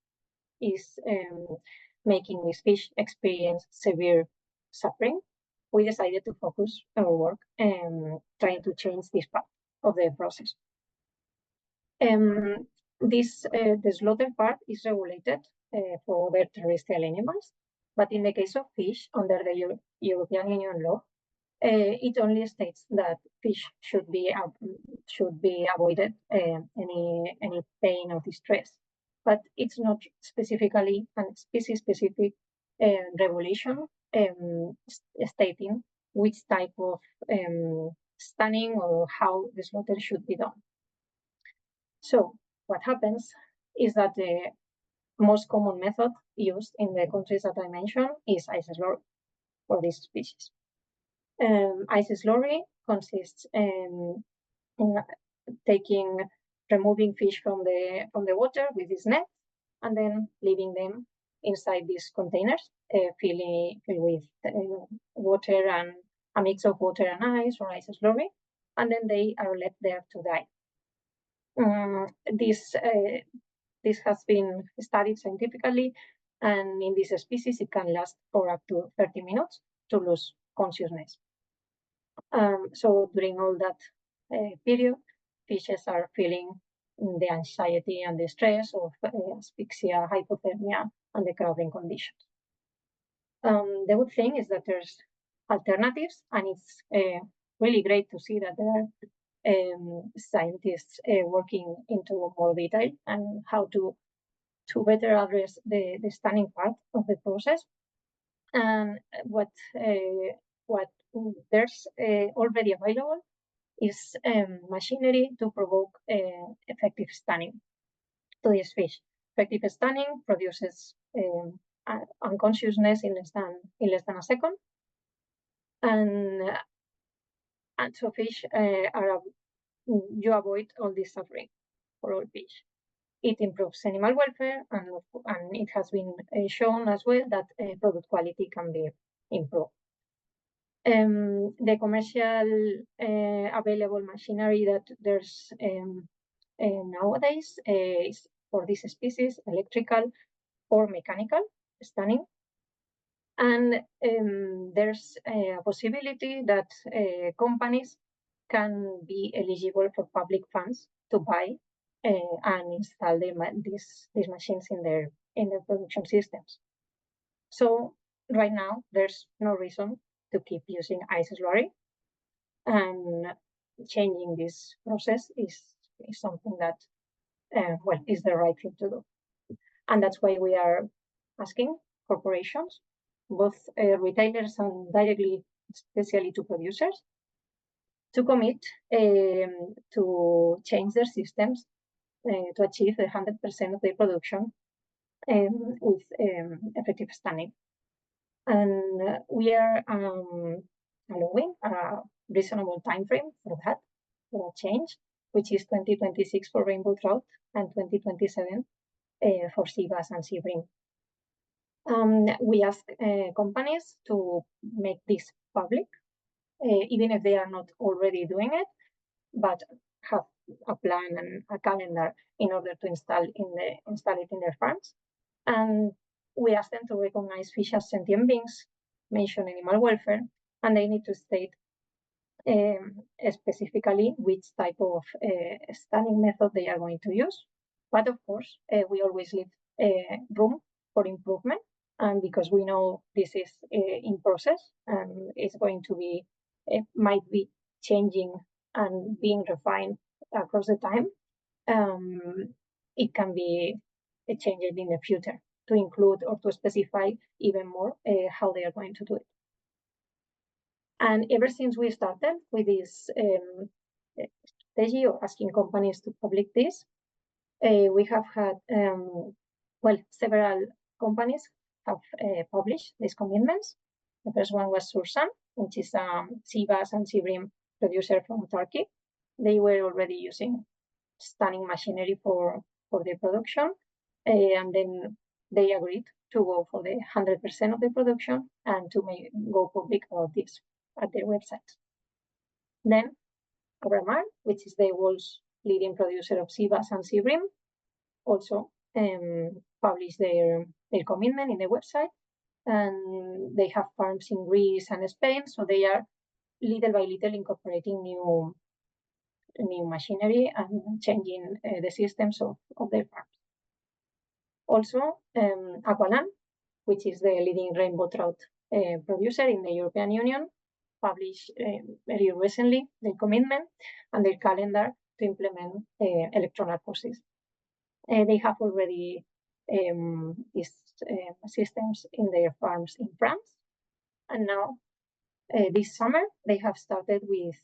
Speaker 5: is making these fish experience severe suffering, we decided to focus our work trying to change this part of the process. The slaughter part is regulated for other terrestrial animals, but in the case of fish, under the European Union law, it only states that fish should be avoided any pain or distress, but it's not specifically a species-specific regulation stating which type of stunning or how the slaughter should be done. So what happens is that the most common method used in the countries that I mentioned is ice slaughter for this species. Ice slaughter consists in removing fish from the water with this net, and then leaving them inside these containers, filled with water and a mix of water and ice or ice slaughter, and then they are left there to die. This has been studied scientifically, and in this species it can last for up to 30 minutes to lose consciousness. So during all that period, fishes are feeling the anxiety and the stress of asphyxia, hypothermia, and the crowding conditions. The good thing is that there's alternatives, and it's really great to see that there are scientists working into more detail and how to better address the stunning part of the process. And what there's already available is machinery to provoke effective stunning to these fish. Effective stunning produces unconsciousness in less than a second, and so fish you avoid all this suffering for all fish. It improves animal welfare, and it has been shown as well that product quality can be improved. The commercial available machinery that there's nowadays is for this species electrical or mechanical stunning, and there's a possibility that companies can be eligible for public funds to buy and install these machines in their production systems. So right now there's no reason to keep using ice slurry, and changing this process is something that is the right thing to do. And that's why we are asking corporations, both retailers and directly, especially to producers, to commit to change their systems to achieve 100% of their production with effective stunning. And we are allowing a reasonable time frame for that change, which is 2026 for rainbow trout and 2027 for sea bass and sea bream. We ask companies to make this public, even if they are not already doing it, but have a plan and a calendar in order to install it in their farms. And we ask them to recognize fish as sentient beings, mention animal welfare, and they need to state specifically which type of stunning method they are going to use. But of course, we always leave room for improvement. And because we know this is in process and it's going to be, might be changing and being refined across the time, it can be changed in the future to include or to specify even more how they are going to do it. And ever since we started with this strategy of asking companies to publish this, we have had, well, several companies have published these commitments. The first one was Sursan, which is a sea bass and sea bream producer from Turkey. They were already using stunning machinery for their production, and then they agreed to go for the 100% of the production and to go public about this at their website. Then Abramar, which is the world's leading producer of sea bass and sea bream, also published their commitment in the website, and they have farms in Greece and Spain, so they are little by little incorporating new machinery and changing the systems of their farms. Also, Aqualand, which is the leading rainbow trout producer in the European Union, published very recently their commitment and their calendar to implement electronal courses. They have already these systems in their farms in France, and now this summer they have started with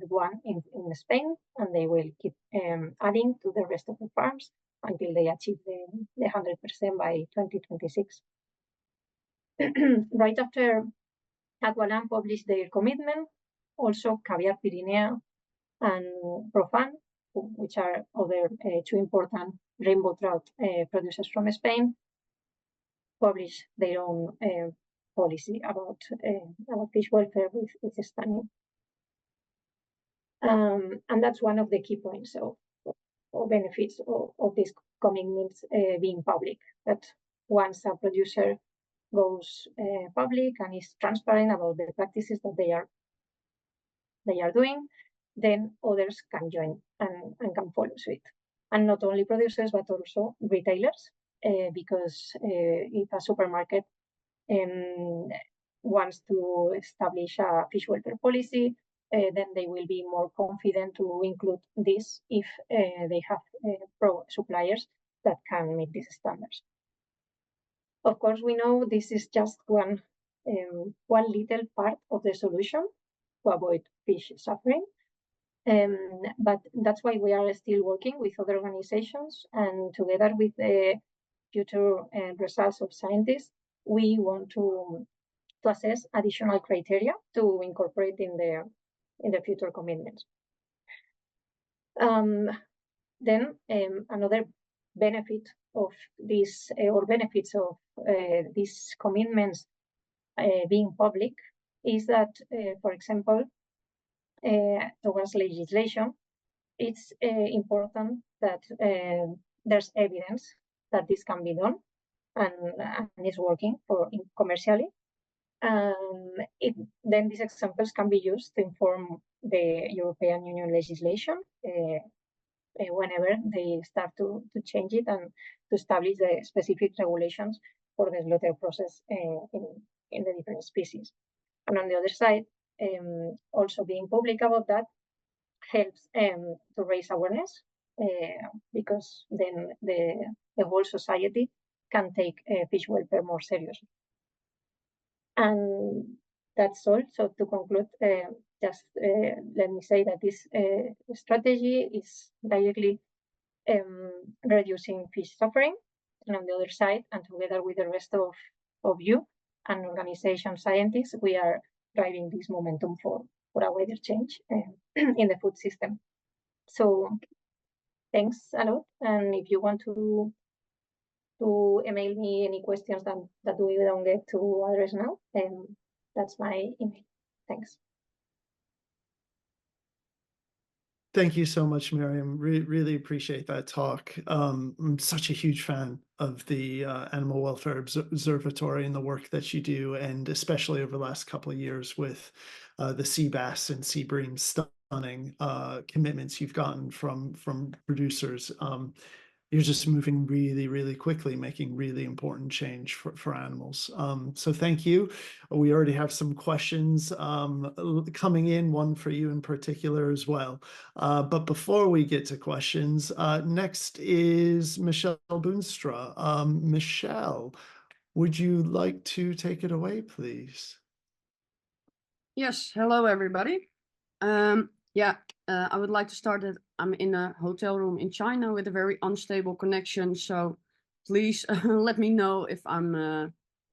Speaker 5: one in Spain, and they will keep adding to the rest of the farms until they achieve the 100% by 2026. Right after Aqualand published their commitment, also Caviar Pyrenea and Profan, which are other two important rainbow trout producers from Spain, published their own policy about fish welfare with stunning. And that's one of the key points or benefits of these commitments being public, that once a producer goes public and is transparent about the practices that they are doing, then others can join and can follow suit. And not only producers, but also retailers, because if a supermarket wants to establish a fish welfare policy, then they will be more confident to include this if they have pro suppliers that can meet these standards. Of course, we know this is just one little part of the solution to avoid fish suffering. But that's why we are still working with other organizations, and together with the future results of scientists, we want to assess additional criteria to incorporate in the future commitments. Then another benefit of this, or benefits of these commitments being public, is that, for example, towards legislation, it's important that there's evidence that this can be done and is working commercially. Then these examples can be used to inform the European Union legislation whenever they start to change it and to establish the specific regulations for the slaughter process in the different species. And on the other side, also being public about that helps to raise awareness, because then the whole society can take fish welfare more seriously. And that's all. So to conclude, just let me say that this strategy is directly reducing fish suffering, and on the other side, and together with the rest of you and organization scientists, we are driving this momentum for a wider change in the food system. So thanks a lot, and if you want to email me any questions that we don't get to address now, that's my email. Thanks.
Speaker 1: Thank you so much, Míriam. Really appreciate that talk. I'm such a huge fan of the Animal Welfare Observatory and the work that you do, and especially over the last couple of years with the sea bass and sea bream stunning commitments you've gotten from producers. You're just moving really quickly, making really important change for animals. So thank you. We already have some questions coming in, one for you in particular as well. But before we get to questions, next is Michelle Boonstra. Michelle, would you like to take it away, please?
Speaker 6: Yes, hello everybody. I would like to start that I'm in a hotel room in China with a very unstable connection. So please let me know if I'm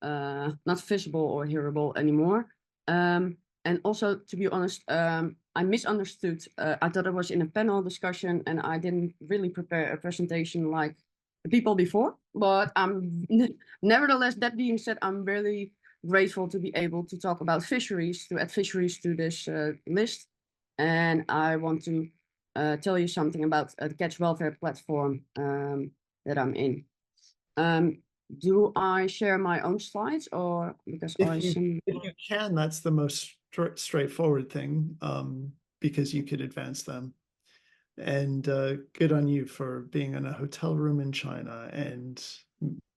Speaker 6: not visible or hearable anymore. And also, to be honest, I misunderstood. I thought I was in a panel discussion and I didn't really prepare a presentation like the people before. But nevertheless, that being said, I'm really grateful to be able to talk about fisheries, to add fisheries to this list. And I want to tell you something about the catch welfare platform that I'm in. Do I share my own slides, or because
Speaker 1: If you can, that's the most straightforward thing, because you could advance them. And good on you for being in a hotel room in China and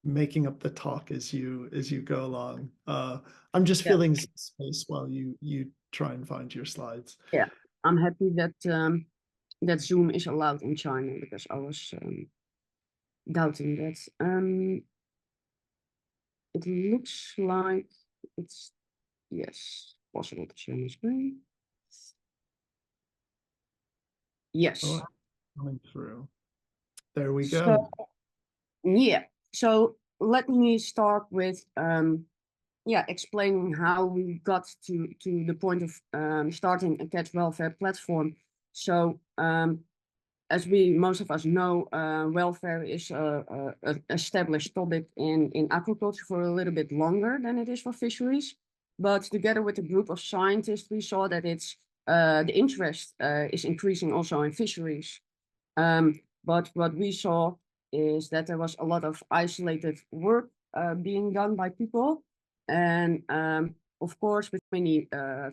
Speaker 1: making up the talk as you go along. I'm just filling space while you try and find your slides.
Speaker 6: Yeah, I'm happy that that Zoom is allowed in China, because I was doubting that. It looks like it's, yes, possible to share my screen. Yes.
Speaker 1: Oh, coming through. There we go.
Speaker 6: So, yeah. So let me start with explaining how we got to the point of starting a cat welfare platform. So as most of us know, welfare is an established topic in aquaculture for a little bit longer than it is for fisheries. But together with a group of scientists, we saw that the interest is increasing also in fisheries. But what we saw is that there was a lot of isolated work being done by people. And of course, with many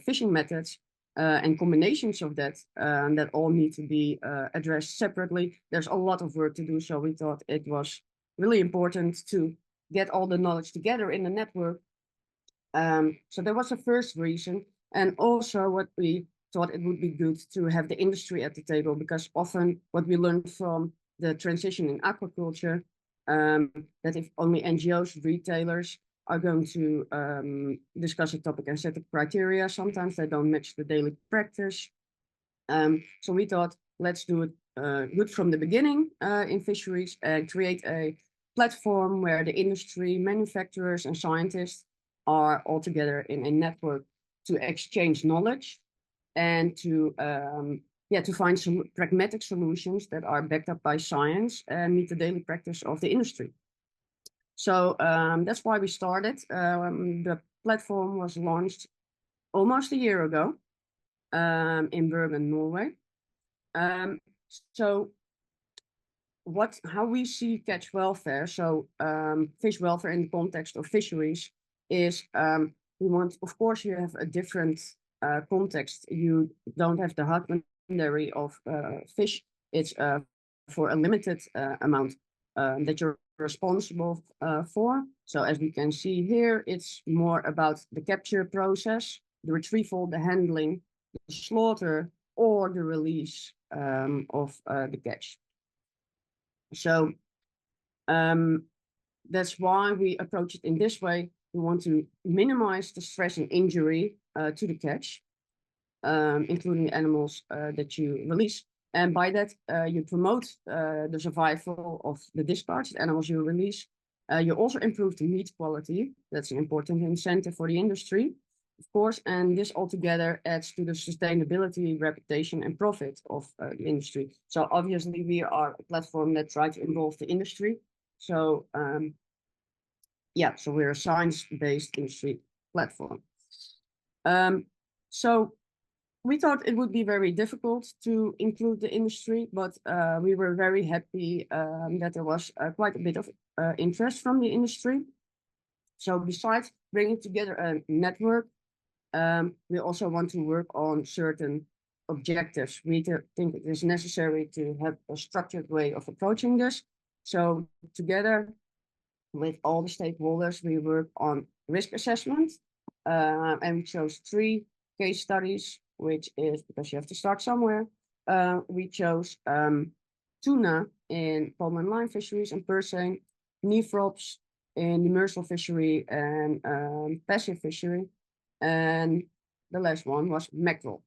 Speaker 6: fishing methods, and combinations of that that all need to be addressed separately. There's a lot of work to do, so we thought it was really important to get all the knowledge together in the network. So that was the first reason. And also what we thought it would be good to have the industry at the table, because often what we learned from the transition in aquaculture, that if only NGOs, retailers are going to discuss a topic and set the criteria, sometimes they don't match the daily practice. So we thought, let's do it good from the beginning in fisheries and create a platform where the industry, manufacturers and scientists are all together in a network to exchange knowledge and to find some pragmatic solutions that are backed up by science and meet the daily practice of the industry. So that's why we started. The platform was launched almost a year ago in Bergen, Norway. So how we see catch welfare, so fish welfare in the context of fisheries, is we want, of course, you have a different context. You don't have the husbandry of fish. It's for a limited amount that you're responsible for. So as we can see here, it's more about the capture process, the retrieval, the handling, the slaughter, or the release of the catch. So that's why we approach it in this way. We want to minimize the stress and injury to the catch, including the animals that you release. And by that, you promote the survival of the discarded animals you release. You also improve the meat quality. That's an important incentive for the industry, of course. And this altogether adds to the sustainability, reputation, and profit of the industry. So obviously, we are a platform that tries to involve the industry. So so we're a science-based industry platform. So we thought it would be very difficult to include the industry, but we were very happy that there was quite a bit of interest from the industry. So besides bringing together a network, we also want to work on certain objectives. We think it is necessary to have a structured way of approaching this. So together with all the stakeholders, we work on risk assessment, and we chose 3 case studies, which is because you have to start somewhere. We chose tuna in palm and line fisheries and purseine, nephrops in demersal fishery and passive fishery, and the last one was mackerel,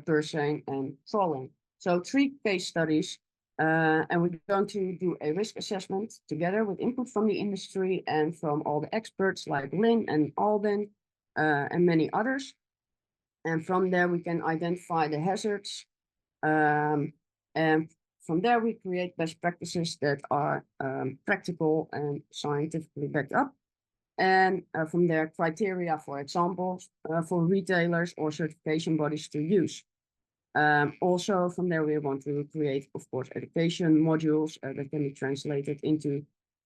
Speaker 6: purseine and trawling. So 3 case studies, and we're going to do a risk assessment together with input from the industry and from all the experts like Lynne and Albin and many others. And from there we can identify the hazards, and from there we create best practices that are practical and scientifically backed up. And from there, criteria, for example, for retailers or certification bodies to use. Also, from there, we want to create, of course, education modules that can be translated into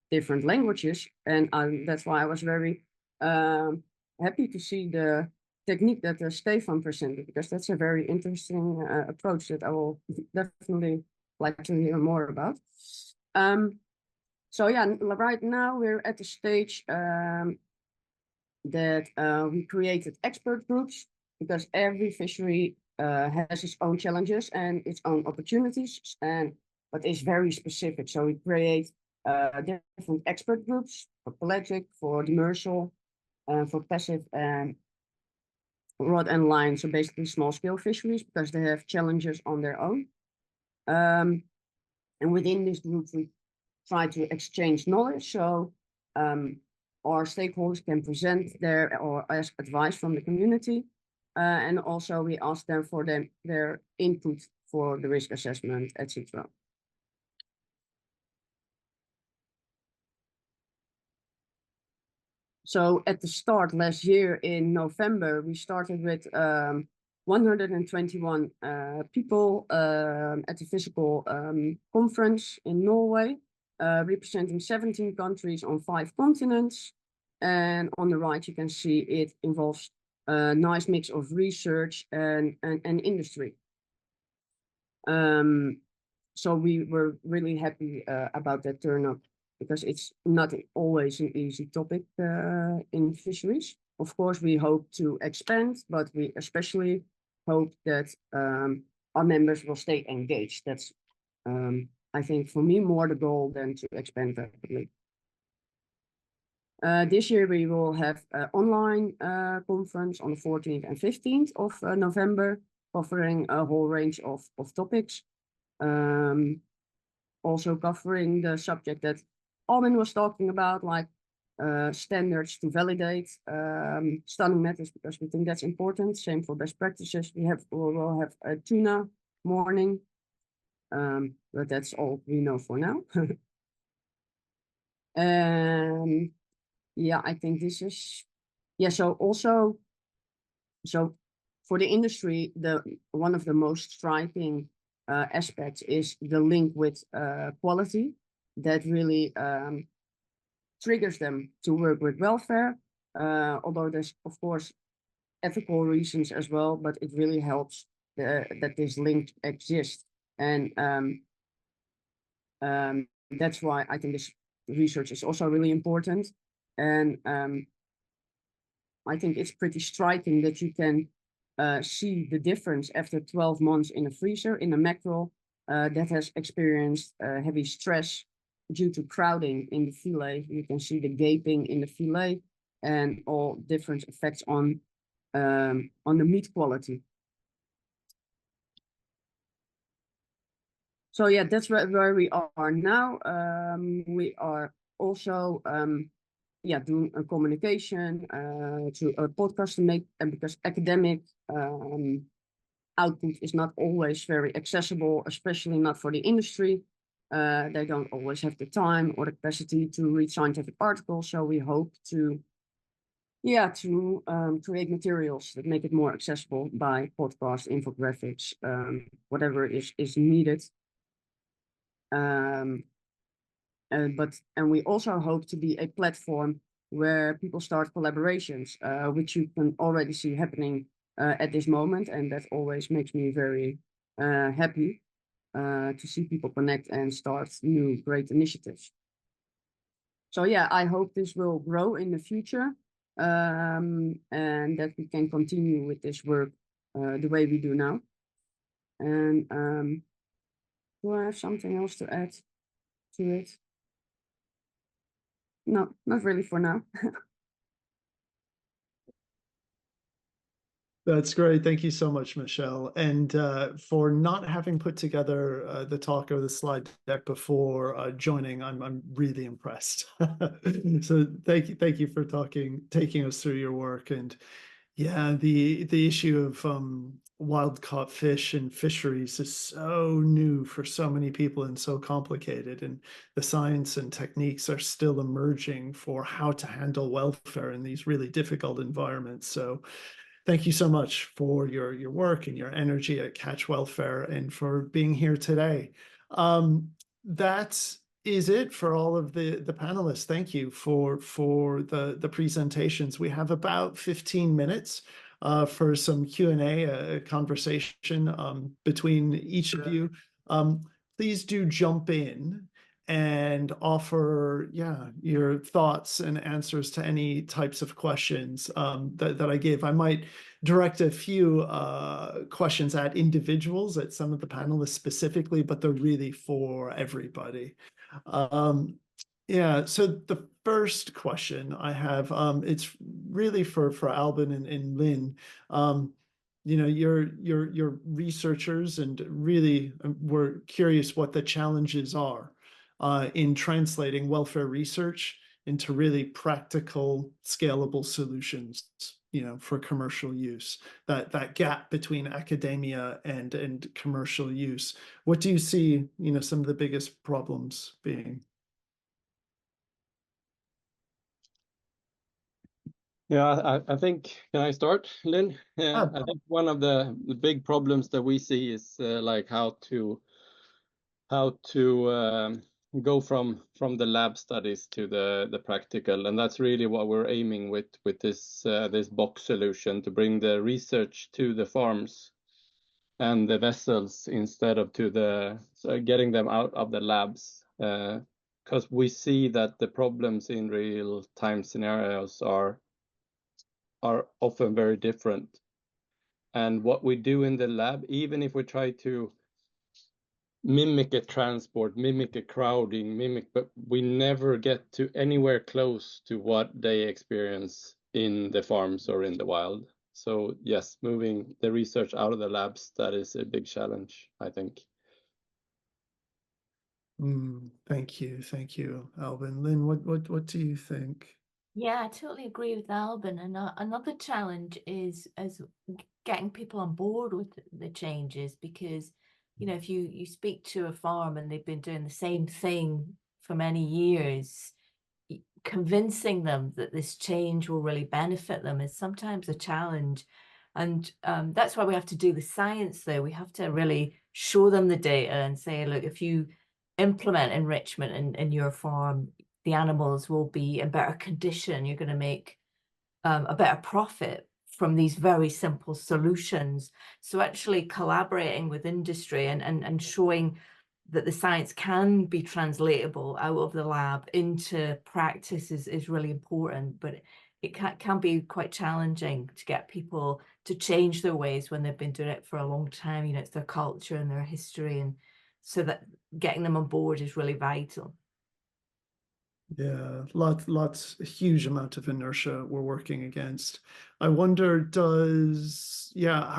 Speaker 6: different languages. And that's why I was very happy to see the technique that Stefan presented, because that's a very interesting approach that I will definitely like to hear more about. So yeah, right now we're at the stage that we created expert groups, because every fishery has its own challenges and its own opportunities, but it's very specific. So we create different expert groups for pelagic, for demersal, for passive and rod and line. So basically small scale fisheries, because they have challenges on their own. And within this group, we try to exchange knowledge, so our stakeholders can present their or ask advice from the community, and also we ask them for their input for the risk assessment, etc. So at the start last year in November, we started with 121 people at the physical conference in Norway, representing 17 countries on 5 continents. And on the right, you can see it involves a nice mix of research and industry. So we were really happy about that turnout, because it's not always an easy topic in fisheries. Of course, we hope to expand, but we especially hope that our members will stay engaged. That's, I think, for me, more the goal than to expand rapidly. This year, we will have an online conference on the 14th and 15th of November, covering a whole range of topics. Also covering the subject that Albin was talking about, like standards to validate stunning methods, because we think that's important. Same for best practices. We will have a tuna morning, but that's all we know for now. Yeah, I think this is, yeah. So also, so for the industry, one of the most striking aspects is the link with quality that really triggers them to work with welfare, although there's, of course, ethical reasons as well, but it really helps that this link exists. And that's why I think this research is also really important. And I think it's pretty striking that you can see the difference after 12 months in a freezer, in a mackerel that has experienced heavy stress due to crowding in the fillet. You can see the gaping in the fillet and all different effects on the meat quality. So yeah, that's where we are now. We are also doing a communication to a podcast to make, and because academic output is not always very accessible, especially not for the industry. They don't always have the time or the capacity to read scientific articles. So we hope to Yeah, to create materials that make it more accessible by podcast, infographics, whatever is needed. And we also hope to be a platform where people start collaborations, which you can already see happening at this moment, and that always makes me very happy to see people connect and start new great initiatives. So yeah, I hope this will grow in the future, and that we can continue with this work the way we do now. And do I have something else to add to it? No, not really for now.
Speaker 1: That's great. Thank you so much, Michelle. And for not having put together the talk or the slide deck before joining, I'm really impressed. So thank you for taking us through your work. And yeah, the issue of wild caught fish and fisheries is so new for so many people and so complicated. And the science and techniques are still emerging for how to handle welfare in these really difficult environments. So thank you so much for your work and your energy at Catch Welfare and for being here today. That is it for all of the panelists. Thank you for the presentations. We have about 15 minutes for some Q&A, a conversation between each of you. Please do jump in and offer, your thoughts and answers to any types of questions that I give. I might direct a few questions at individuals, at some of the panelists specifically, but they're really for everybody. So the first question I have, it's really for Albin and Lynne. You're researchers, and really we're curious what the challenges are in translating welfare research into really practical, scalable solutions, for commercial use. That gap between academia and commercial use. What do you see, some of the biggest problems being?
Speaker 2: Yeah, I think, can I start, Lynne? I think one of the big problems that we see is like how to go from the lab studies to the practical, and that's really what we're aiming with this this box solution, to bring the research to the farms and the vessels instead of getting them out of the labs, because we see that the problems in real time scenarios are often very different. And what we do in the lab, even if we try to mimic a transport, mimic a crowding, but we never get to anywhere close to what they experience in the farms or in the wild. So yes, moving the research out of the labs, that is a big challenge, I think.
Speaker 1: Thank you, Albin. Lynne, what do you think?
Speaker 3: Yeah, I totally agree with Albin. And another challenge is getting people on board with the changes, because if you speak to a farm and they've been doing the same thing for many years, convincing them that this change will really benefit them is sometimes a challenge. And that's why we have to do the science, though. We have to really show them the data and say, look, if you implement enrichment in your farm, the animals will be in better condition. You're going to make a better profit from these very simple solutions. So actually collaborating with industry and showing that the science can be translatable out of the lab into practice is really important. But it can be quite challenging to get people to change their ways when they've been doing it for a long time. It's their culture and their history, and so that getting them on board is really vital.
Speaker 1: Yeah, a huge amount of inertia we're working against. I wonder,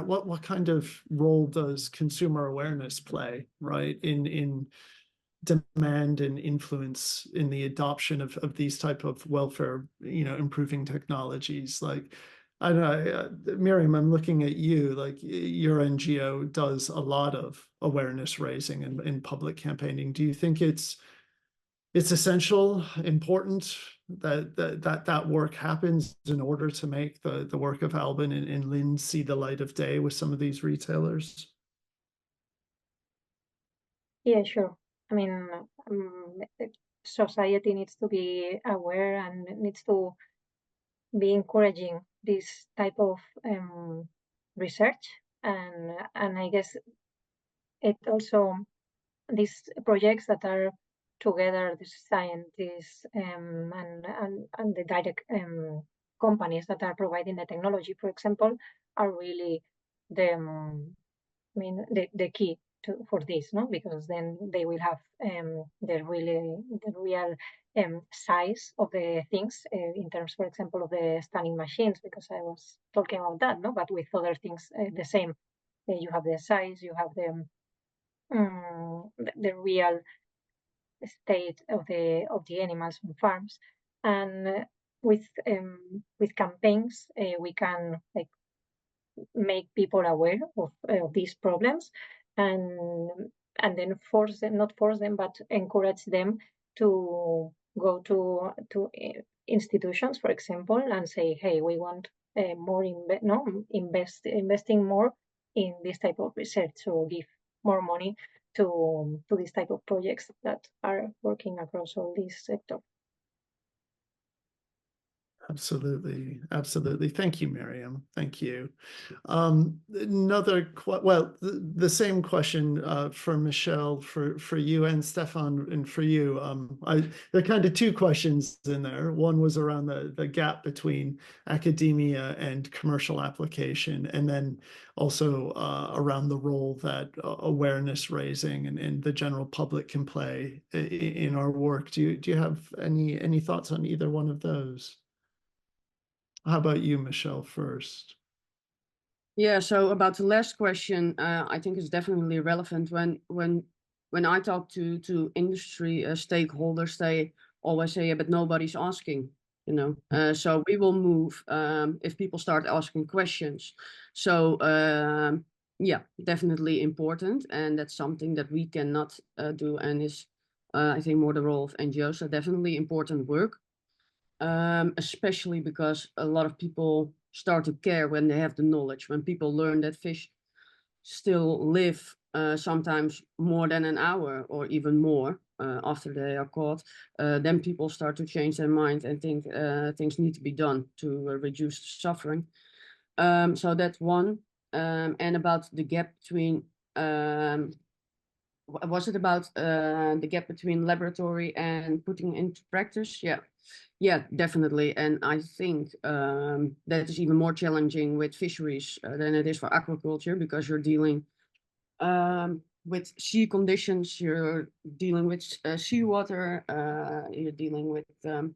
Speaker 1: what kind of role does consumer awareness play, right, in demand and influence in the adoption of these type of welfare, improving technologies? Like, I don't know, Míriam, I'm looking at you, like your NGO does a lot of awareness raising and public campaigning. Do you think it's it's essential, important that work happens in order to make the work of Albin and Lynne see the light of day with some of these retailers?
Speaker 5: Yeah, sure. I mean, society needs to be aware and needs to be encouraging this type of research, and I guess it also, these projects that are together, the scientists and the direct companies that are providing the technology, for example, are really the the key for this, no? Because then they will have the real size of the things in terms, for example, of the stunning machines, because I was talking about that, no? But with other things, the same. You have the size, you have the real state of the animals on farms, and with campaigns we can like make people aware of these problems, and then force them, not force them, but encourage them to go to institutions, for example, and say, hey, we want more investing more in this type of research, so give more money to this type of projects that are working across all these sectors.
Speaker 1: Absolutely, absolutely. Thank you, Míriam. Thank you. The same question for Michelle, for you, and Stefan, and for you. There are kind of two questions in there. One was around the gap between academia and commercial application, and then also around the role that awareness raising and the general public can play in our work. Do you have any thoughts on either one of those? How about you, Michelle, first?
Speaker 6: Yeah, so about the last question, I think it's definitely relevant. When I talk to industry stakeholders, they always say, yeah, but nobody's asking, you know. So we will move if people start asking questions. So yeah, definitely important, and that's something that we cannot do, and is I think more the role of NGOs. So definitely important work. Especially because a lot of people start to care when they have the knowledge. When people learn that fish still live sometimes more than an hour or even more after they are caught, then people start to change their mind and think things need to be done to reduce suffering. So that's one. And about the gap between, was it about the gap between laboratory and putting into practice? Yeah, definitely. And I think that is even more challenging with fisheries than it is for aquaculture, because you're dealing with sea conditions, you're dealing with seawater, you're dealing with the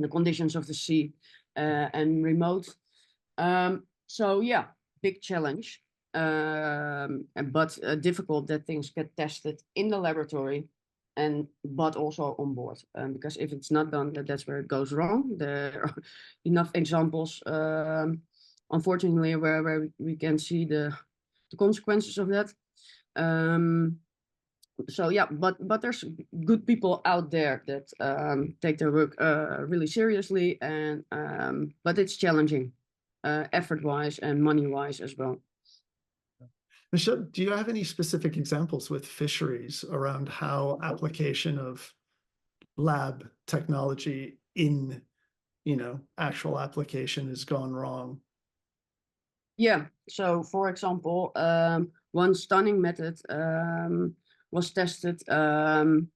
Speaker 6: conditions of the sea and remote. So yeah, big challenge, but difficult that things get tested in the laboratory, but also on board, because if it's not done, that's where it goes wrong. There are enough examples, unfortunately, where we can see the consequences of that. So yeah, but there's good people out there that take their work really seriously, and but it's challenging, effort-wise and money-wise as well.
Speaker 1: Michelle, do you have any specific examples with fisheries around how application of lab technology in, actual application has gone wrong?
Speaker 6: Yeah, so for example, one stunning method was tested in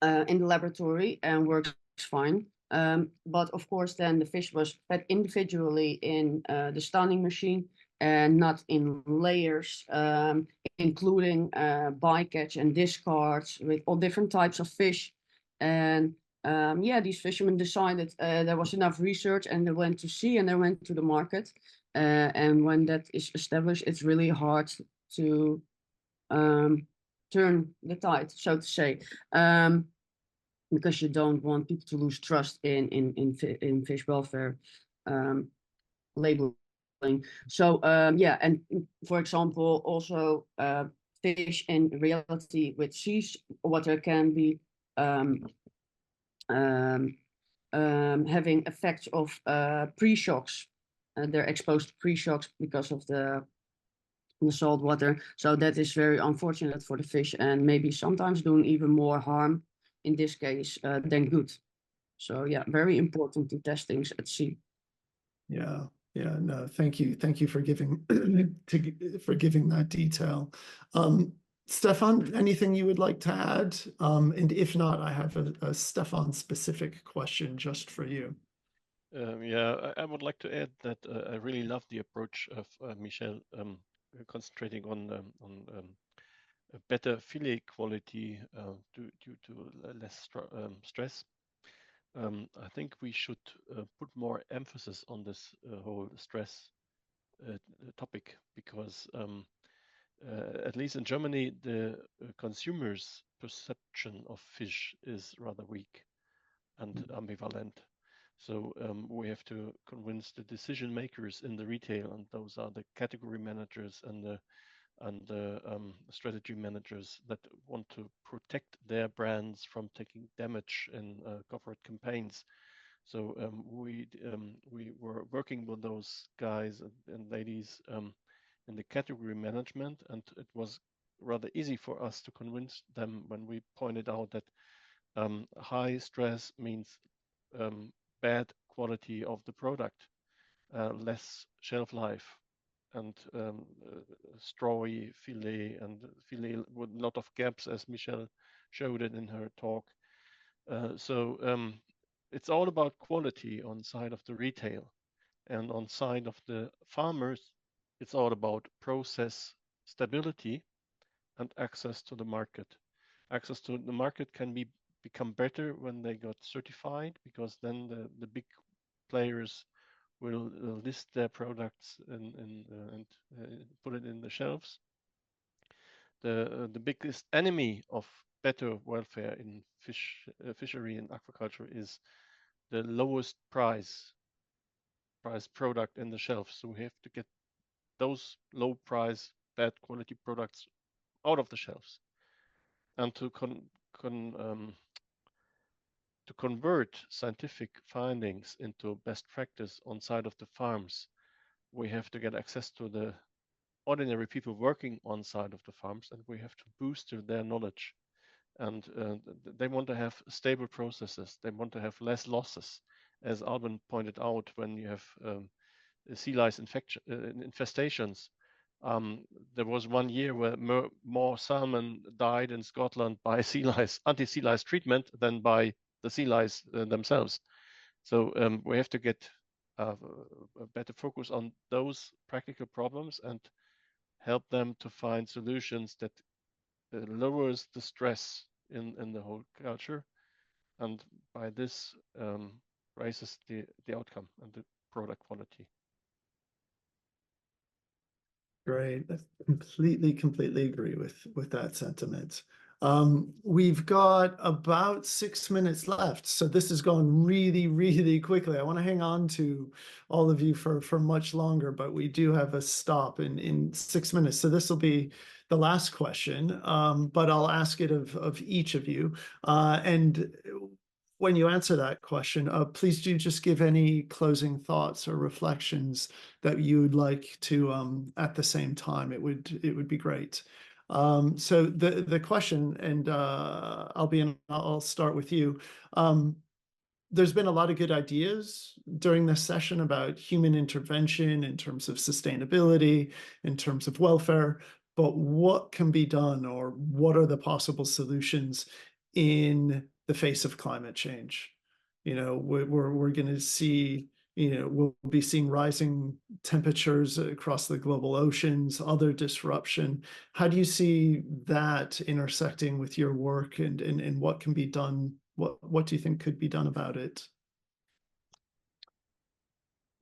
Speaker 6: the laboratory and works fine. But of course, then the fish was fed individually in the stunning machine and not in layers, including bycatch and discards with all different types of fish. And yeah, these fishermen decided there was enough research, and they went to sea and they went to the market. And when that is established, it's really hard to turn the tide, so to say, because you don't want people to lose trust in fish welfare labeling. So yeah, and for example, also fish in reality with seawater can be having effects of pre-shocks. They're exposed to pre-shocks because of the salt water. So that is very unfortunate for the fish, and maybe sometimes doing even more harm in this case than good. So yeah, very important to test things at sea.
Speaker 1: Yeah, yeah, no, thank you for giving for giving that detail. Stefan, anything you would like to add? And if not, I have a Stefan specific question just for you.
Speaker 4: Yeah, I would like to add that I really love the approach of Michel, concentrating on a better fillet quality due to less stress. I think we should put more emphasis on this whole stress topic, because at least in Germany, the consumers' perception of fish is rather weak and ambivalent. So we have to convince the decision makers in the retail, and those are the category managers and the strategy managers that want to protect their brands from taking damage in corporate campaigns. So we were working with those guys and ladies in the category management, and it was rather easy for us to convince them when we pointed out that high stress means bad quality of the product, less shelf life, and strawy fillet, and fillet with a lot of gaps, as Michelle showed it in her talk. So it's all about quality on side of the retail, and on side of the farmers, it's all about process stability and access to the market. Access to the market can become better when they got certified, because then the big players will list their products and put it in the shelves. The biggest enemy of better welfare in fishery and aquaculture is the lowest price product in the shelf. So we have to get those low price, bad quality products out of the shelves, and to convert scientific findings into best practice on side of the farms, we have to get access to the ordinary people working on side of the farms, and we have to boost their knowledge. And they want to have stable processes. They want to have less losses. As Albin pointed out, when you have sea lice infestations, there was 1 year where more salmon died in Scotland by anti-sea lice treatment than by the sea lice themselves. So we have to get a better focus on those practical problems and help them to find solutions that lowers the stress in the whole culture, and by this raises the outcome and the product quality.
Speaker 1: Great. I completely agree with that sentiment. We've got about 6 minutes left, so this is going really quickly. I want to hang on to all of you for much longer, but we do have a stop in 6 minutes. So this will be the last question, but I'll ask it of each of you. And when you answer that question, please do just give any closing thoughts or reflections that you would like to at the same time. It would be great. So the question, and Albin, I'll start with you. There's been a lot of good ideas during this session about human intervention in terms of sustainability, in terms of welfare, but what can be done, or what are the possible solutions in the face of climate change? You know, we're going to see, you know, we'll be seeing rising temperatures across the global oceans, other disruption. How do you see that intersecting with your work, and what can be done? What do you think could be done about it?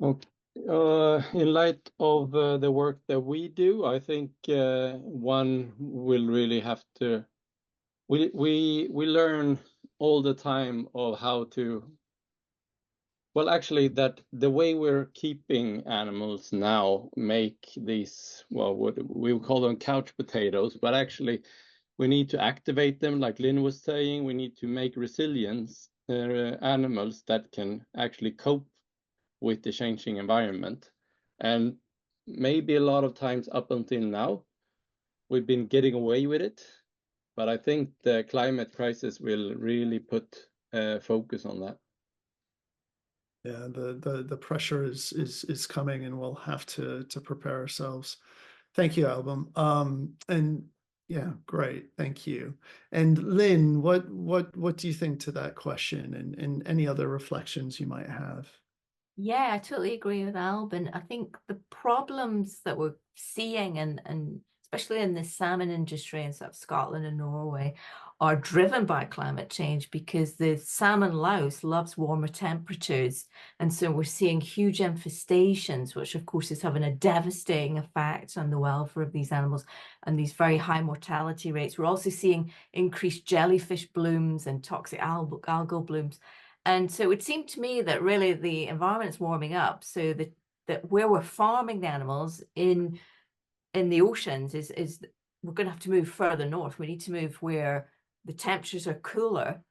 Speaker 2: Okay. In light of the work that we do, I think one will really have to. We learn all the time of how to. Well, actually, that the way we're keeping animals now make these, well, what we would call them couch potatoes, but actually we need to activate them, like Lynne was saying. We need to make resilience animals that can actually cope with the changing environment. And maybe a lot of times up until now, we've been getting away with it. But I think the climate crisis will really put focus on that.
Speaker 1: Yeah, the pressure is coming, and we'll have to prepare ourselves. Thank you, Albin. And yeah, great. Thank you. And Lynne, what do you think to that question, and any other reflections you might have?
Speaker 3: Yeah, I totally agree with Albin. I think the problems that we're seeing, and especially in the salmon industry in sort of Scotland and Norway, are driven by climate change, because the salmon louse loves warmer temperatures. And so we're seeing huge infestations, which of course is having a devastating effect on the welfare of these animals and these very high mortality rates. We're also seeing increased jellyfish blooms and toxic algal blooms. And so it would seem to me that really the environment's warming up, so that where we're farming the animals in the oceans is we're going to have to move further north. We need to move where the temperatures are cooler,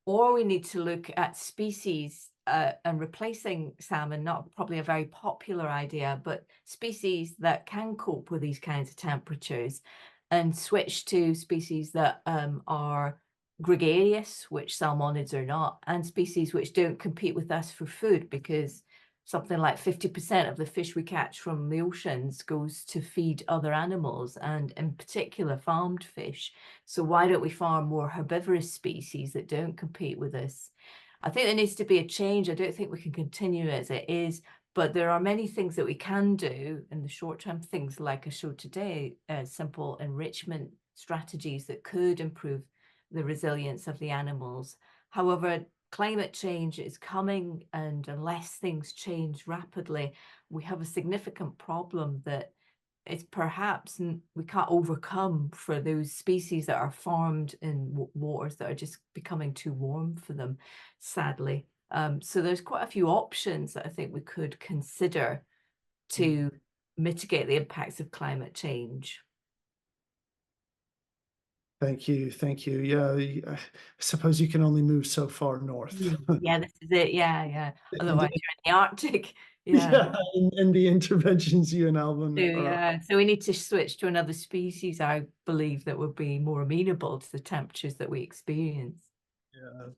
Speaker 3: or we need to look at species and replacing salmon, not probably a very popular idea, but species that can cope with these kinds of temperatures, and switch to species that are gregarious, which salmonids are not, and species which don't compete with us for food, because something like 50% of the fish we catch from the oceans goes to feed other animals, and in particular farmed fish. So why don't we farm more herbivorous species that don't compete with us? I think there needs to be a change. I don't think we can continue as it is, but there are many things that we can do in the short term, things like I showed today, simple enrichment strategies that could improve the resilience of the animals. However, climate change is coming, and unless things change rapidly, we have a significant problem that is perhaps we can't overcome for those species that are farmed in waters that are just becoming too warm for them, sadly. So there's quite a few options that I think we could consider to mitigate the impacts of climate change.
Speaker 1: Thank you. Thank you. Yeah, I suppose you can only move so far north.
Speaker 3: Yeah, this is it. Yeah. Otherwise, you're in the Arctic. Yeah.
Speaker 1: Yeah, and the interventions you and Albin
Speaker 3: So,
Speaker 1: are.
Speaker 3: yeah, so we need to switch to another species, I believe, that would be more amenable to the temperatures that we experience.
Speaker 1: Yeah.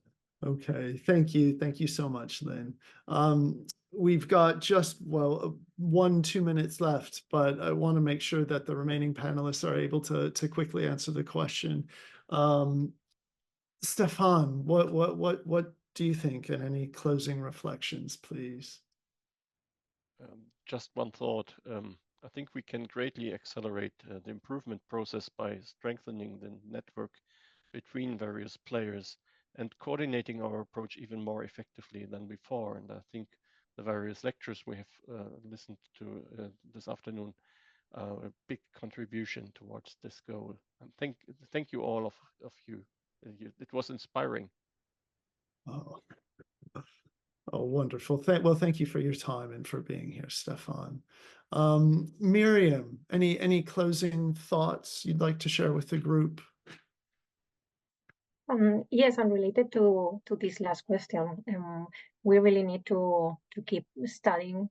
Speaker 1: Okay. Thank you. Thank you so much, Lynne. We've got just, 2 minutes left, but I want to make sure that the remaining panelists are able to quickly answer the question. Stefan, what do you think, and any closing reflections, please?
Speaker 4: Just one thought. I think we can greatly accelerate the improvement process by strengthening the network between various players and coordinating our approach even more effectively than before. And I think the various lectures we have listened to this afternoon are a big contribution towards this goal. And thank you all of you. It was inspiring.
Speaker 1: Oh, wonderful. Thank you for your time and for being here, Stefan. Míriam, any closing thoughts you'd like to share with the group?
Speaker 5: Yes, and related to this last question, we really need to keep studying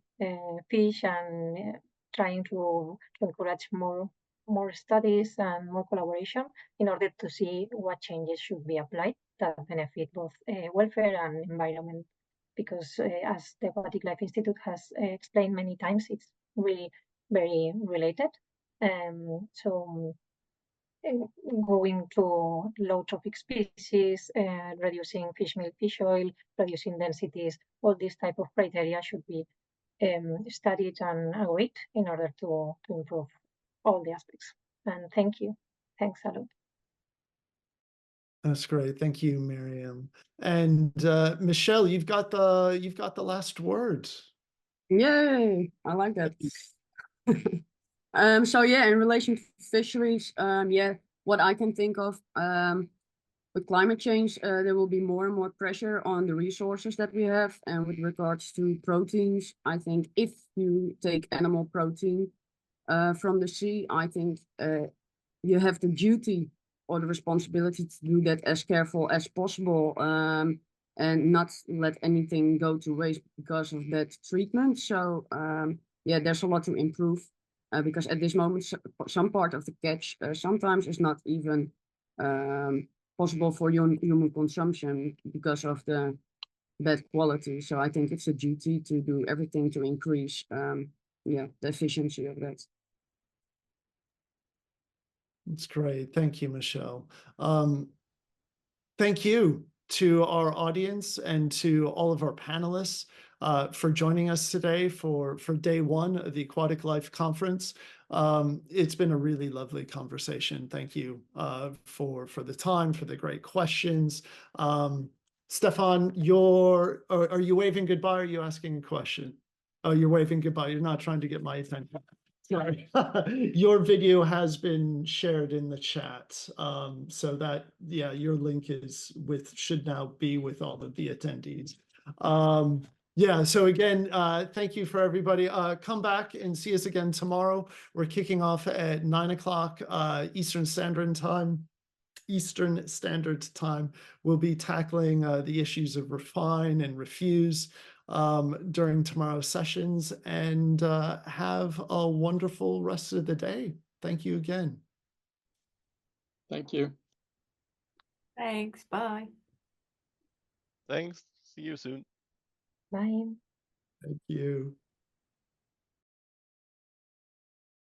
Speaker 5: fish and trying to encourage more studies and more collaboration in order to see what changes should be applied that benefit both welfare and environment. Because as the Aquatic Life Institute has explained many times, it's really very related. So going to low trophic species, reducing fish meal, fish oil, reducing densities, all these type of criteria should be studied and agreed in order to improve all the aspects. And thank you. Thanks a lot.
Speaker 1: That's great. Thank you, Míriam. And Michelle, you've got the last word.
Speaker 6: Yay! I like that. So yeah, in relation to fisheries, what I can think of with climate change, there will be more and more pressure on the resources that we have. And with regards to proteins, I think if you take animal protein from the sea, I think you have the duty or the responsibility to do that as careful as possible, and not let anything go to waste because of that treatment. So yeah, there's a lot to improve, because at this moment, some part of the catch sometimes is not even possible for human consumption because of the bad quality. So I think it's a duty to do everything to increase the efficiency of that.
Speaker 1: That's great. Thank you, Michelle. Thank you to our audience and to all of our panelists for joining us today for day one of the Aquatic Life Conference. It's been a really lovely conversation. Thank you for the time, for the great questions. Stefan, are you waving goodbye? Or are you asking a question? Oh, you're waving goodbye. You're not trying to get my attention. Sorry. Your video has been shared in the chat. So that, yeah, your link should now be with all of the attendees. Yeah, so again, thank you for everybody. Come back and see us again tomorrow. We're kicking off at 9 o'clock Eastern Standard Time. We'll be tackling the issues of refine and refuse during tomorrow's sessions, and have a wonderful rest of the day. Thank you again.
Speaker 2: Thank you.
Speaker 3: Thanks. Bye.
Speaker 4: Thanks. See you soon.
Speaker 5: Bye.
Speaker 1: Thank you.